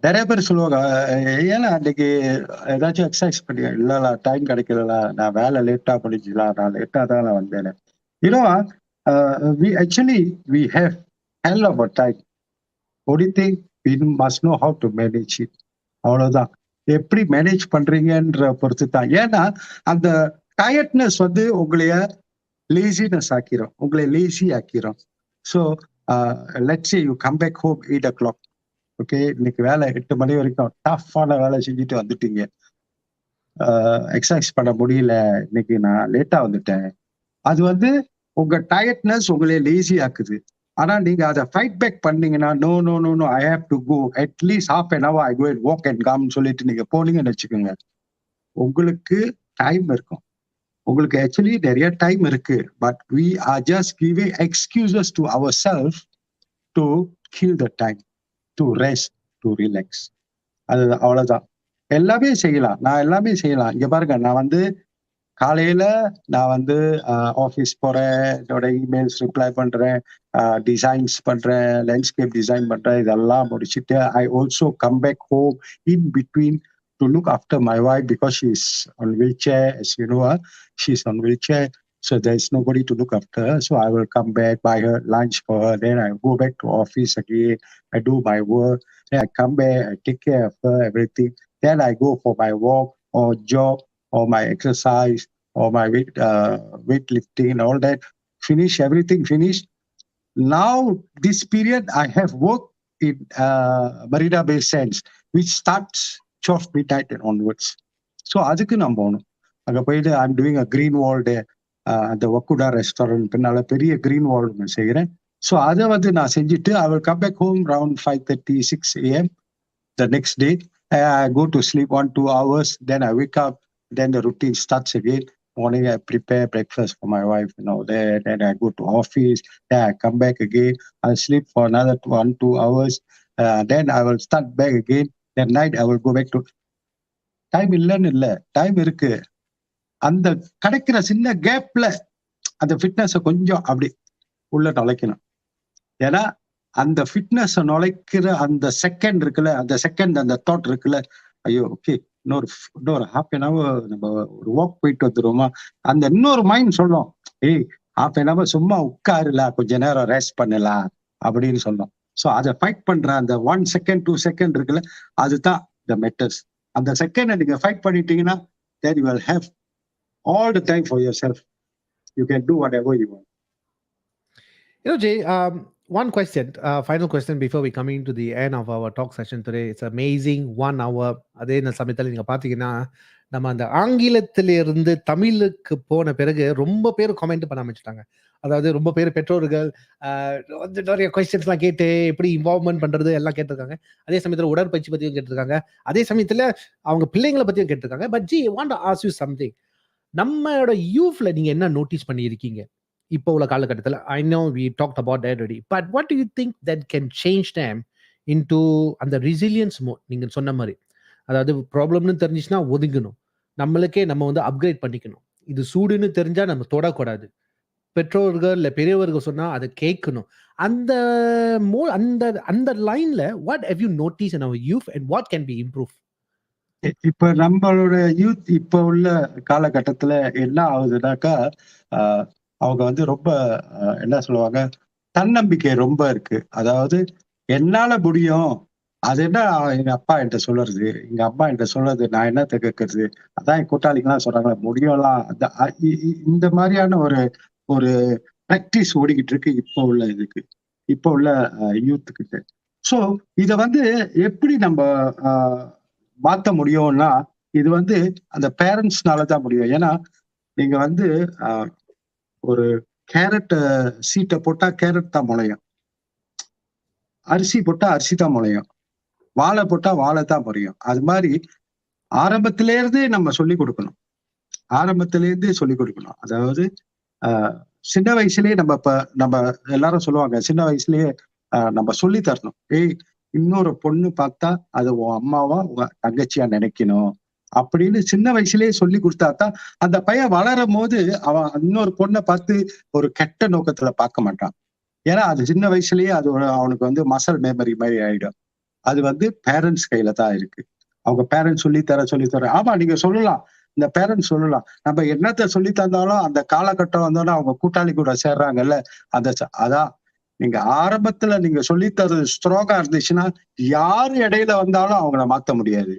நிறைய பேர் சொல்லுவாங்க, ஏன்னா அன்னைக்கு ஏதாச்சும் exercise பண்ணி, இல்ல time கிடைக்கல, நான் வேலை லேட்டா பண்ணிக்கலாம், நான் லேட்டா தான் நான் வந்தேன். we have hell of a time. only thing we must know how to manage it. அவ்வளவுதான். எப்படி மேனேஜ் பண்றீங்கன்ற பொறுத்து தான். ஏன்னா அந்த டயர்ட்னஸ் வந்து உங்களைய லேசினஸ் ஆக்கிரும், உங்களை லேசி ஆக்கிரும். So let's say you come back home 8 o'clock. Okay, இன்னைக்கு வேலை 8 மணி வரைக்கும் டஃப்பான வேலை செஞ்சுட்டு வந்துட்டீங்க, எக்ஸசைஸ் பண்ண முடியல, இன்னைக்கு நான் லேட்டா வந்துட்டேன். அது வந்து உங்க டயர்ட்னஸ் உங்களே லேசி ஆக்குது. ஆனா நீங்க அதை ஃபைட் பேக் பண்ணீங்கன்னா, no no no no I have to go at least half an hour, I go and walk and come சொல்லிட்டு நீங்க போனீங்கன்னு வச்சுக்கோங்க, உங்களுக்கு டைம் இருக்கும். உங்களுக்கு ஆக்சுவலி நிறைய டைம் இருக்கு, but we are just giving excuses to ourselves to kill the time, to rest, to relax. அது அவ்வளவுதான். எல்லாமே செய்யலாம், நான் எல்லாமே செய்யலாம். இங்க பாருங்க, நான் வந்து காலையில நான் வந்து ஆஃபீஸ் போறேன், என்னோட இமெயில்ஸ் ரிப்ளை பண்றேன், டிசைன்ஸ் பண்றேன், லேண்ட்ஸ்கேப் டிசைன் பண்றேன், இதெல்லாம் முடிச்சுட்டு I also come back home in between to look after my wife because she's on wheelchair, as you know, she's on wheelchair, so there's nobody to look after her. So I will come back, buy her lunch for her, then I go back to office again, I do my work, Then I come back, I take care of her, everything. Then I go for my walk or jog or my exercise or my weightlifting and all that. Finish everything, finish. Now, this period, I have worked in Marina Bay Sands, which starts 12 midnight and onwards. So, அதுக்கு நான் போகணும். அங்கே போயிட்டு I'm doing a green wall there. அந்த வக்குடா restaurant பின்னால பெரிய green wall நான் செய்கிறேன். ஸோ அதை வந்து நான் செஞ்சுட்டு I will come back home around 5:30, 6 a.m. the next day. I go to sleep 1-2 hours. Then I wake up. Then the routine starts again. Morning, I prepare breakfast for my wife. Then I go to office. Then I come back again. I sleep for another 1-2 hours. Then I will start back again. Then night I will go back to time. இல்ல time இருக்கு. அந்த கிடைக்கிற சின்ன கேப்ல அந்த ஃபிட்னஸை கொஞ்சம் அப்படி உள்ள நுழைக்கணும். ஏன்னா அந்த ஃபிட்னஸ் நுழைக்கிற அந்த செகண்ட் இருக்குல்ல, அந்த தாட் இருக்குல்ல, ஐயோ ஓகே இன்னொரு ஹாஃப் அன் ஹவர் நம்ம ஒரு வாக் போயிட்டு வந்துருவோமா, அந்த இன்னொரு மைண்ட் சொல்லும், ஏய் ஹாஃப் அன் ஹவர் சும்மா உட்காருல, கொஞ்ச நேரம் ரெஸ்ட் பண்ணலாம் அப்படின்னு சொல்லும். ஸோ அதை ஃபைட் பண்ற அந்த 1 செகண்ட் 2 செகண்ட் இருக்குல்ல, அதுதான் த மெட்டர்ஸ். அந்த செகண்டை நீங்க ஃபைட் பண்ணிட்டீங்கன்னா then you will have all the time for yourself. You can do whatever you want. Jay, one question, final question before we come into the end of our talk session today. It's amazing 1 hour. அதே சமயத்தில் நீங்க பாத்தீங்கன்னா நம்ம அந்த ஆங்கிலத்திலிருந்து தமிழுக்கு போன பிறகு ரொம்ப பேர் கமெண்ட் பண்ண ஆரம்பிச்சிட்டாங்க. அதாவது ரொம்ப பேர் பெற்றோர்கள் நிறைய கொஸ்டின்ஸ்லாம் கேட்டு எப்படி இன்வால்வ்மெண்ட் பண்றது எல்லாம் கேட்டிருக்காங்க. அதே சமயத்தில் உடற்பயிற்சி பத்தியும் கேட்டிருக்காங்க. அதே சமயத்துல அவங்க பிள்ளைங்களை பத்தியும் கேட்டிருக்காங்க. But ji, want to ask you something. நம்மளோட யூத்ல நீங்க என்ன நோட்டீஸ் பண்ணியிருக்கீங்க இப்போ உள்ள காலகட்டத்தில்? I know we talked about that already, but what do you think that can change them into அந்த ரெசிலியன்ஸ் மோட்? நீங்க சொன்ன மாதிரி, அதாவது ப்ராப்ளம்னு தெரிஞ்சிச்சுன்னா ஒதுங்கணும், நம்மளுக்கே நம்ம வந்து அப்கிரேட் பண்ணிக்கணும். இது சூடுன்னு தெரிஞ்சா நம்ம தொடக்கூடாது. பெற்றோர்கள் இல்லை பெரியவர்கள் சொன்னா அதை கேட்கணும். அந்த அந்த அந்த லைன்ல what have you notice in our youth and what can be improve? இப்ப நம்மளோட யூத் இப்ப உள்ள காலகட்டத்துல என்ன ஆகுதுனாக்கா, அவங்க வந்து ரொம்ப என்ன சொல்லுவாங்க, தன்னம்பிக்கை ரொம்ப இருக்கு. அதாவது என்னால முடியும், அது என்ன எங்க அப்பா என்கிட்ட சொல்றது, எங்க அம்மா என்கிட்ட சொல்றது, நான் என்னத்த கேட்கறது, அதான் என் கூட்டாளிக்கெல்லாம் சொல்றாங்களா முடியும்லாம், இந்த மாதிரியான ஒரு பிராக்டிஸ் ஓடிக்கிட்டு இருக்கு இப்போ உள்ள இதுக்கு, இப்போ உள்ள யூத்து கிட்ட. ஸோ இத வந்து எப்படி நம்ம மாத்த முடியும்னா, இது வந்து அந்த பேரண்ட்ஸ்னாலதான் முடியும். ஏன்னா நீங்க வந்து ஒரு கேரட் சீட்டை போட்டா கேரட் தான் முளையும், அரிசி போட்டா அரிசி தான் முளையும், வாழை போட்டா வாழை தான் முளையும். அது மாதிரி ஆரம்பத்திலேருந்தே நம்ம சொல்லி கொடுக்கணும். அதாவது சின்ன வயசுலயே நம்ம எல்லாரும் சொல்லுவாங்க, சின்ன வயசுலயே நம்ம சொல்லி தரணும். ஏய், இன்னொரு பொண்ணு பார்த்தா அது உன் அம்மாவா உங்க தங்கச்சியா நினைக்கணும் அப்படின்னு சின்ன வயசுலயே சொல்லி கொடுத்தாதான் அந்த பையன் வளரும் போது அவன் இன்னொரு பொண்ணை பார்த்து ஒரு கெட்ட நோக்கத்துல பார்க்க மாட்டான். ஏன்னா அது சின்ன வயசுலயே அது அவனுக்கு வந்து மசல் மெமரி மாதிரி ஆயிடும். அது வந்து பேரண்ட்ஸ் கையில தான் இருக்கு. அவங்க பேரண்ட்ஸ் சொல்லித்தர ஆமா, நீங்க சொல்லலாம், இந்த பேரண்ட்ஸ் சொல்லலாம், நம்ம என்னத்த சொல்லி தந்தாலும் அந்த காலகட்டம் வந்தோன்னா அவங்க கூட்டாளி கூட சேர்றாங்கல்ல, அதான் நீங்க ஆரம்பத்துல நீங்க சொல்லித்தரது ஸ்ட்ராங்கா இருந்துச்சுன்னா யாரு இடையில வந்தாலும் அவங்கள மாத்த முடியாது.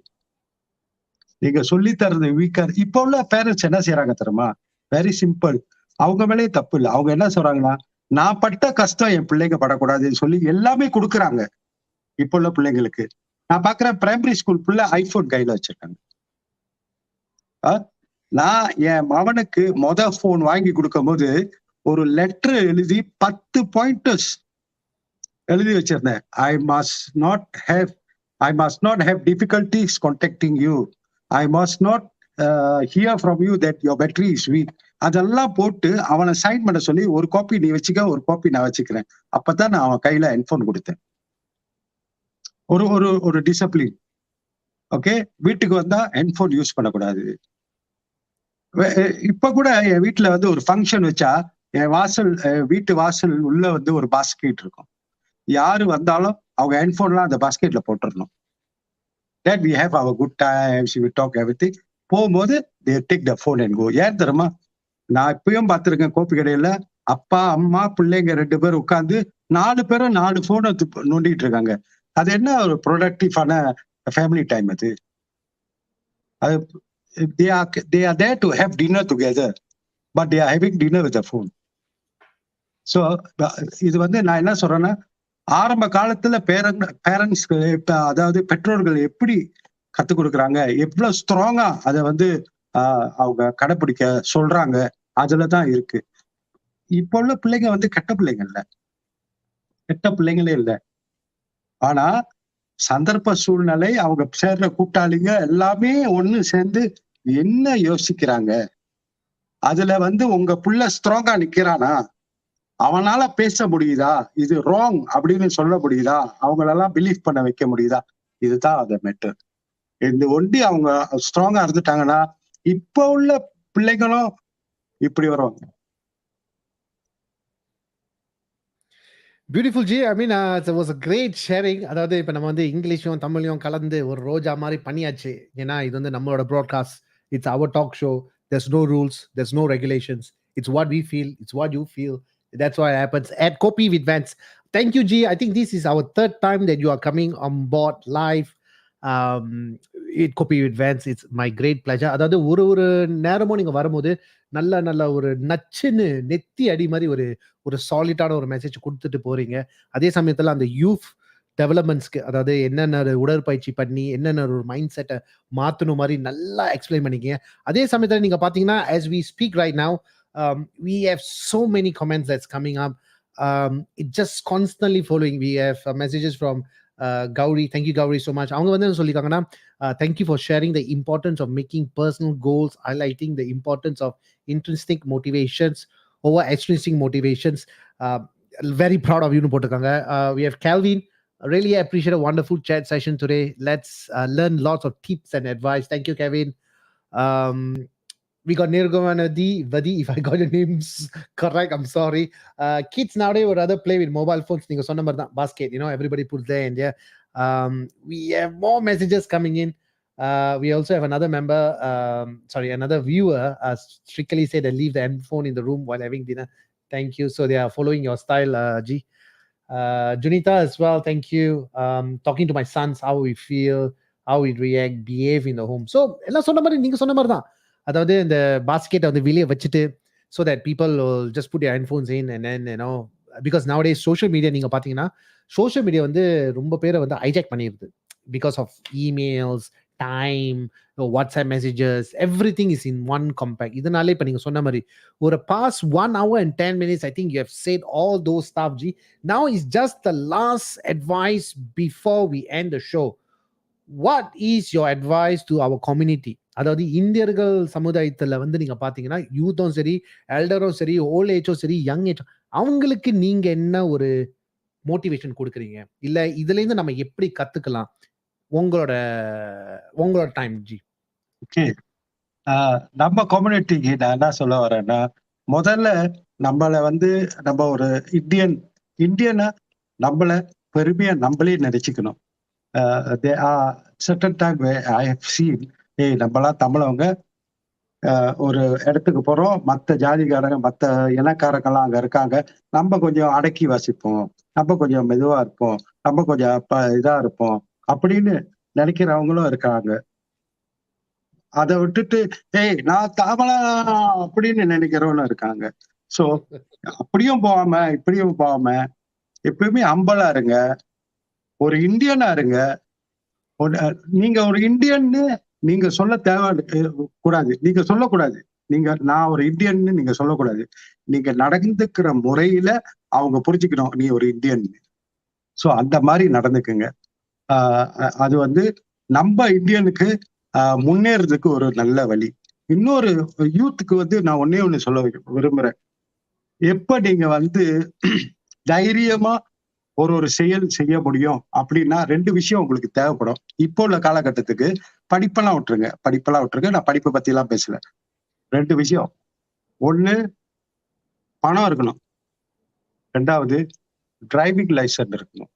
நீங்க சொல்லித்தரது வீக்கா, இப்ப உள்ள பேரண்ட்ஸ் என்ன செய்யறாங்க தெரியுமா? வெரி சிம்பிள், அவங்க மேலேயே தப்பு இல்லை. அவங்க என்ன சொல்றாங்கன்னா, நான் பட்ட கஷ்டம் என் பிள்ளைங்க படக்கூடாதுன்னு சொல்லி எல்லாமே கொடுக்குறாங்க. இப்ப உள்ள பிள்ளைங்களுக்கு நான் பாக்குறேன், பிரைமரி ஸ்கூல் பிள்ளை ஐபோன் கையில வச்சிருக்காங்க. நான் என் மகனுக்கு போன் வாங்கி கொடுக்கும் போது ஒரு லெட்டர் எழுதி 10 பாயிண்டர்ஸ் எழுதி வச்சிருந்தேன். I must not have difficulties contacting you, I must not hear from you that your battery is weak. அதெல்லாம் போட்டு அவனை சைன் பண்ண சொல்லி, ஒரு காப்பி நீ வச்சுக்க, ஒரு காப்பி நான் வச்சுக்கிறேன். அப்பதான் நான் அவன் கையில ஹெட்போன் கொடுத்தேன். ஒரு டிசிப்ளின். ஓகே, வீட்டுக்கு வந்தா ஹெட்போன் யூஸ் பண்ணக்கூடாது. இப்ப கூட என் வீட்டுல வந்து ஒரு ஃபங்க்ஷன் வச்சா என் வீட்டு வாசல் உள்ள வந்து ஒரு பாஸ்கெட் இருக்கும். யாரு வந்தாலும் அவங்க ஹெட்போன்லாம் அந்த பாஸ்கெட்ல போட்டுடணும். That we have our good times, we talk everything. போகும்போது they take the phone and go. ஏன் தெரியுமா? நான் இப்பயும் பார்த்திருக்கேன் கோப்பி கடையில, அப்பா அம்மா பிள்ளைங்க 2 பேர் உட்கார்ந்து 4 பேரும் 4 போனை நோண்டிட்டு இருக்காங்க. அது என்ன ஒரு ப்ரொடக்டிவான ஃபேமிலி டைம் அது? அது they are there to have dinner together, but they are having dinner with the phone. So இது வந்து நான் என்ன சொல்றேன்னா, ஆரம்ப காலத்துல பேரண்ட்ஸ் அதாவது பெற்றோர்கள் எப்படி கத்துக் கொடுக்குறாங்க, எவ்வளவு ஸ்ட்ராங்கா அதை வந்து அவங்க கடைப்பிடிக்க சொல்றாங்க, அதுலதான் இருக்கு. இப்போ உள்ள பிள்ளைங்க வந்து கெட்ட பிள்ளைங்களே இல்ல. ஆனா சந்தர்ப்ப சூழ்நிலை, அவங்க சேர்ற கூட்டாளிங்க எல்லாமே ஒண்ணு சேர்ந்து என்ன யோசிக்கிறாங்க, அதுல வந்து உங்க புள்ள ஸ்ட்ராங்கா நிக்கிறானா, அவனால பேச முடியுதா, இது ராங் அப்படின்னு சொல்ல முடியுதா, அவங்களெல்லாம் பிலீவ் பண்ண வைக்க முடியுதா, இதுதான் அது மேட்டர். இந்த ஒண்டி அவங்க ஸ்ட்ராங்கா இருந்துட்டாங்கன்னா இப்ப உள்ள பிள்ளைங்களும் இப்படி வருவாங்க. Beautiful ji. I mean it was a great sharing. அதாவது இப்போ நம்ம வந்து இங்கிலீஷும் தமிழையும் கலந்து ஒரு ரோஜா மாதிரி பண்ணியாச்சு. ஏன்னா இது வந்து நம்மளோட broadcast, it's our talk show. there's no rules, there's no regulations. It's what we feel, it's what you feel. That's what happens at Kopi with Vans. Thank you, G. I think this is our third time that you are coming on board live um it Kopi with Vans. It's my great pleasure. அதாவது ஒரு நேரமும் நீங்க வரும்போது நல்ல ஒரு நச்சுன்னு நெத்தி அடி மாதிரி ஒரு ஒரு சாலிட்டான ஒரு மெசேஜ் கொடுத்துட்டு போறீங்க. அதே சமயத்துல அந்த யூத் டெவலப்மெண்ட்ஸ்க்கு, அதாவது என்னென்ன உடற்பயிற்சி பண்ணி என்னென்ன ஒரு மைண்ட் செட்டை மாற்றணும் மாதிரி நல்லா எக்ஸ்பிளைன் பண்ணிக்கீங்க. அதே சமயத்தில் நீங்கள் பார்த்தீங்கன்னா as we speak right now, we have so many comments that's coming up. It just constantly following. We have messages from Gauri. Thank you, Gauri, so much. அவங்க வந்து சொல்லியிருக்காங்கன்னா, thank you for sharing the importance of making personal goals, highlighting the importance of intrinsic motivations over extrinsic motivations. Very proud of you னு போட்டிருக்காங்க. We have Calvin. I really appreciate a wonderful chat session today. Let's learn lots of tips and advice. Thank you, Kevin. We got Nirgavanadi Vadi, if I got your names correct, I'm sorry. Kids nowadays would rather play with mobile phones. Ninga sonna mari dhaan, basket, you know, everybody puts there and there. We have more messages coming in. We also have another member, another viewer strictly said they leave the phone in the room while having dinner. Thank you. So they are following your style, G. Junita as well, thank you. Talking to my sons, how we feel, how we react, behave in the home. So எல்லாம் சொன்ன மாதிரி நீங்க சொன்ன மாதிரி தான். அதாவது இந்த பாஸ்கெட்டை வந்து வெளியே வச்சுட்டு, so that people will just put their handphones in and then, you know, because nowadays social media நீங்க பாத்தீங்கன்னா social media வந்து ரொம்ப பேரை வந்து ஹைஜாக் பண்ணிடுது because of emails, time, WhatsApp messages, everything is in one compact. இதனாலே இப்ப நீங்க சொன்ன மாதிரி ஒரு past 1 hour and 10 minutes, I think you have said all those stuff, G. Now is just the last advice before we end the show. What is your advice to our community? அதாவது இந்தியர்கள் சமுதாயத்துல வந்து நீங்க பாத்தீங்கன்னா யூத்தும் சரி, எல்டரும் சரி, volt ஏஜும் சரி, young age, அவங்களுக்கு நீங்க என்ன ஒரு மோட்டிவேஷன் கொடுக்குறீங்க, இல்ல இதுல இருந்து நம்ம எப்படி கத்துக்கலாம்? உங்களோட டைம், ஜி. ஓகே, நம்ம கம்யூனிட்டிக்கு நான் என்ன சொல்ல வரேன்னா, முதல்ல நம்மள வந்து நம்ம ஒரு இந்தியனா நம்மள பெருமையா நம்மளே நினைச்சுக்கணும். certain time I have seen, நம்மளாம் தமிழவங்க ஒரு இடத்துக்கு போறோம், மற்ற ஜாதிக்காரங்க மற்ற இனக்காரங்கெல்லாம் அங்க இருக்காங்க, நம்ம கொஞ்சம் அடக்கி வாசிப்போம், நம்ம கொஞ்சம் மெதுவா இருப்போம், நம்ம கொஞ்சம் இதா இருப்போம் அப்படின்னு நினைக்கிறவங்களும் இருக்காங்க. அதை விட்டுட்டு நான் தமிழா அப்படின்னு நினைக்கிறவனும் இருக்காங்க. சோ அப்படியும் போகாம இப்படியும் போகாம எப்பயுமே அம்பலா இருங்க, ஒரு இந்தியனா இருங்க. நீங்க ஒரு இந்தியன்னு நீங்க சொல்ல கூடாது, நீங்க சொல்லக்கூடாது, நான் ஒரு இந்தியன்னு நீங்க சொல்லக்கூடாது. நீங்க நடந்துக்கிற முறையில அவங்க புரிஞ்சுக்கணும் நீ ஒரு இந்தியன். சோ அந்த மாதிரி நடந்துக்குங்க. அது வந்து நம்ம இந்தியனுக்கு முன்னேறதுக்கு ஒரு நல்ல வழி. இன்னொரு யூத்துக்கு வந்து நான் ஒண்ணு சொல்ல விரும்புறேன். எப்ப நீங்க வந்து தைரியமா ஒரு செயல் செய்ய முடியும் அப்படின்னா 2 விஷயம் உங்களுக்கு தேவைப்படும். இப்போ உள்ள காலகட்டத்துக்கு படிப்பெல்லாம் விட்டுருங்க, நான் படிப்பை பத்தி எல்லாம் பேசல. 2 விஷயம். ஒண்ணு, பணம் இருக்கணும். 2வது, டிரைவிங் லைசன்ஸ் இருக்கணும்.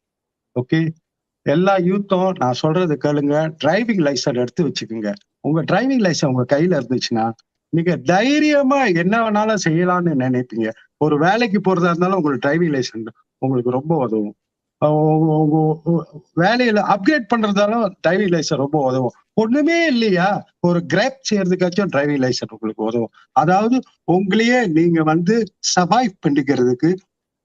ஓகே, எல்லா யூத்தும் நான் சொல்றது கேளுங்க, டிரைவிங் லைசன்ஸ் எடுத்து வச்சுக்கோங்க. உங்க டிரைவிங் லைசன்ஸ் உங்க கையில இருந்துச்சுன்னா நீங்க தைரியமா என்ன வேணாலும் செய்யலாம்னு நினைப்பீங்க. ஒரு வேலைக்கு போறதா இருந்தாலும் உங்களுக்கு டிரைவிங் லைசன்ஸ் உங்களுக்கு ரொம்ப உதவும். வேலையில அப்கிரேட் பண்றதாலும் டிரைவிங் லைசன்ஸ் ரொம்ப உதவும். ஒண்ணுமே இல்லையா, ஒரு கிராப் செய்யறதுக்காச்சும் டிரைவிங் லைசன்ஸ் உங்களுக்கு உதவும். அதாவது உங்களையே நீங்க வந்து சர்வைவ் பண்ணிக்கிறதுக்கு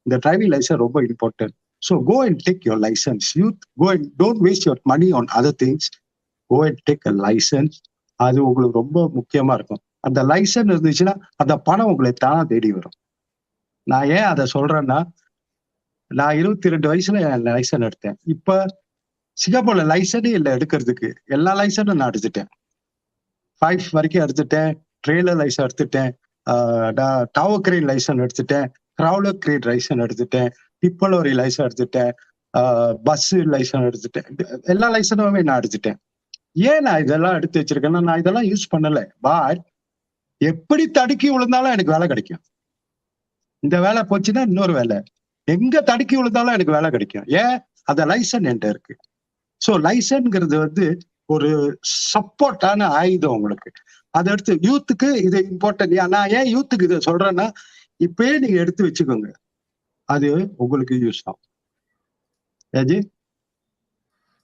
இந்த டிரைவிங் லைசன்ஸ் ரொம்ப important. So go and take your licence. Youth go and don't waste your money on other things. Go and take a licence. அது உங்களுக்கு ரொம்ப முக்கியமா இருக்கும். அந்த லைசன்ஸ் இருந்துச்சுன்னா அந்த பணம் உங்களை தானா தேடி வரும். நான் ஏன் அதை சொல்றேன்னா, நான் 22 வயசுல என் லைசன்ஸ் எடுத்தேன். இப்ப சிங்கப்பூர்ல லைசனே இல்லை எடுக்கிறதுக்கு. எல்லா லைசனும் நான் எடுத்துட்டேன். 5 வரைக்கும் எடுத்துட்டேன். ட்ரெய்லர் லைசன் எடுத்துட்டேன். டவர் கிரேன் லைசன் எடுத்துட்டேன். கிரவுலர் கிரேன் லைசன் எடுத்துட்டேன். டிப்பலோரி லைசன் எடுத்துட்டேன். பஸ் லைசன் எடுத்துட்டேன். எல்லா லைசனுமே நான் எடுத்துட்டேன். ஏன் நான் இதெல்லாம் எடுத்து வச்சிருக்கேன்னா, நான் இதெல்லாம் யூஸ் பண்ணல. பட் எப்படி தடுக்கி விழுந்தாலும் எனக்கு வேலை கிடைக்கும். இந்த வேலை போச்சுன்னா இன்னொரு வேலை. எங்க தடுக்கி விழுந்தாலும் எனக்கு வேலை கிடைக்கும். ஏன்? அந்த லைசன் என்கிட்ட இருக்கு. ஸோ லைசன்ங்கிறது வந்து ஒரு சப்போர்ட்டான ஆயுதம் உங்களுக்கு. அதை எடுத்து யூத்துக்கு இது இம்பார்ட்டன்ட். நான் ஏன் யூத்துக்கு இதை சொல்றேன்னா, இப்பயே நீங்க எடுத்து வச்சுக்கோங்க, அது உங்களுக்கு யூஸ் ஆகும். ஏஜி,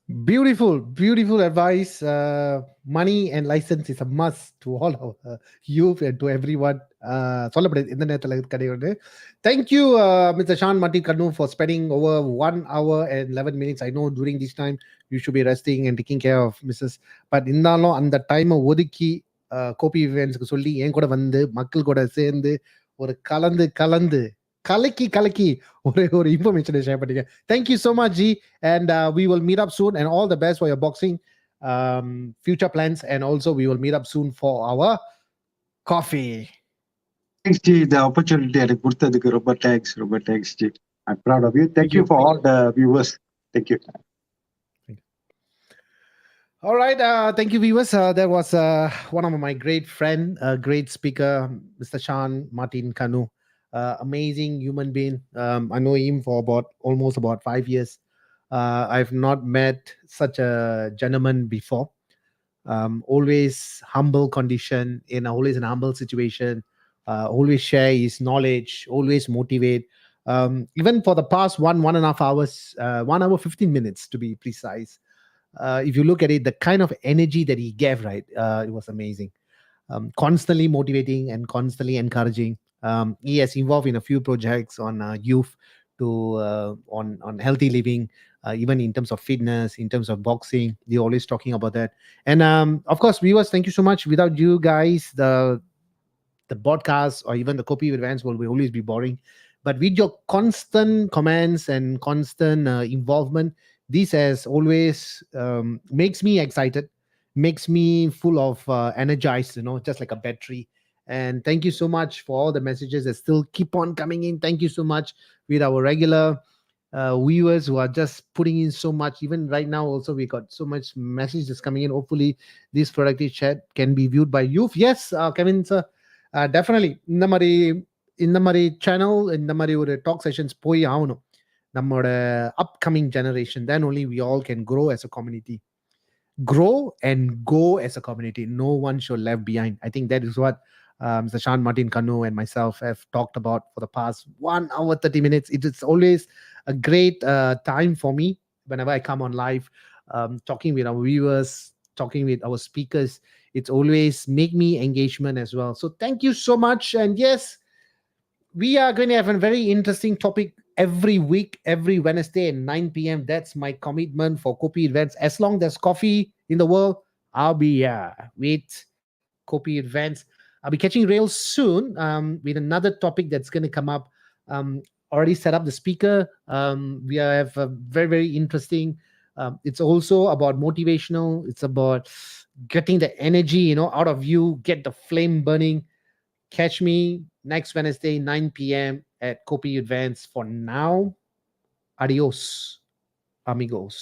Beautiful, beautiful advice. Money and license is a must to all our youth and to everyone. சொல்லப்படுது இந்த நேரத்தில் கிடையாது. Thank you, Mr. Shan Martin Kannu, for spending over 1 hour and 11 minutes. I know during this time you should be resting and taking care of Mrs. But இருந்தாலும் அந்த டைமை ஒதுக்கி கோபி இவெண்ட்ஸ்க்கு சொல்லி என் கூட வந்து மக்கள் கூட சேர்ந்து ஒரு கலந்து கலந்து கலக்கி கலக்கி ஒரு இன்ஃபர்மேஷனை ஷேர் பண்ணிக்க. Thank you so much, G, and we will meet up soon, and all the best for your boxing future plans, and also we will meet up soon for our coffee. Thanks ji. இந்த opportunity எனக்கு கொடுத்ததுக்கு ரொம்ப thanks ji. I'm proud of you. Thank you for all the viewers. Thank you. All right, thank you, viewers. That was one of my great friend, great speaker, Mr. Shan Martin Kannu. Amazing human being. I know him for almost about 5 years. I've not met such a gentleman before. Always humble condition, always in a humble situation. Always share his knowledge. Always motivate. Even for the past 1.5 hours, 1 hour 15 minutes to be precise. If you look at it, the kind of energy that he gave, right, it was amazing. Constantly motivating and constantly encouraging. He has involved in a few projects on youth to on healthy living, even in terms of fitness, in terms of boxing. They're always talking about that. And of course, viewers, thank you so much. Without you guys, the podcast or even the Kopi With Vans will always be boring. But with your constant comments and constant involvement, this has always makes me excited, makes me full of energized, just like a battery. And thank you so much for all the messages that still keep on coming in. Thank you so much with our regular viewers who are just putting in so much. Even right now, also we got so much messages coming in. Hopefully, this productive chat can be viewed by youth. Yes, Kevin sir, definitely. இந்த மாதிரி channel இந்த மாதிரி ஒரு talk sessions போய் ஆகணும் நம்மளோட upcoming generation. Then only we all can grow as a community, grow and go as a community. No one should left behind. I think that is what Mr. Shan Martin Kannu and myself have talked about for the past 1 hour 30 minutes. It is always a great time for me whenever I come on live, talking with our viewers, talking with our speakers. It's always make me engagement as well. So thank you so much. And yes, we are going to have a very interesting topic every week, every Wednesday at 9 p.m. That's my commitment for Kopi Events. As long there's coffee in the world, I'll be with Kopi Events. I'll be catching rails soon with another topic that's going to come up. Already set up the speaker. We have a very, very interesting. It's also about motivational. It's about getting the energy, out of you, get the flame burning. Catch me next Wednesday, 9 p.m. at Kopi Advance. For now, adios, amigos.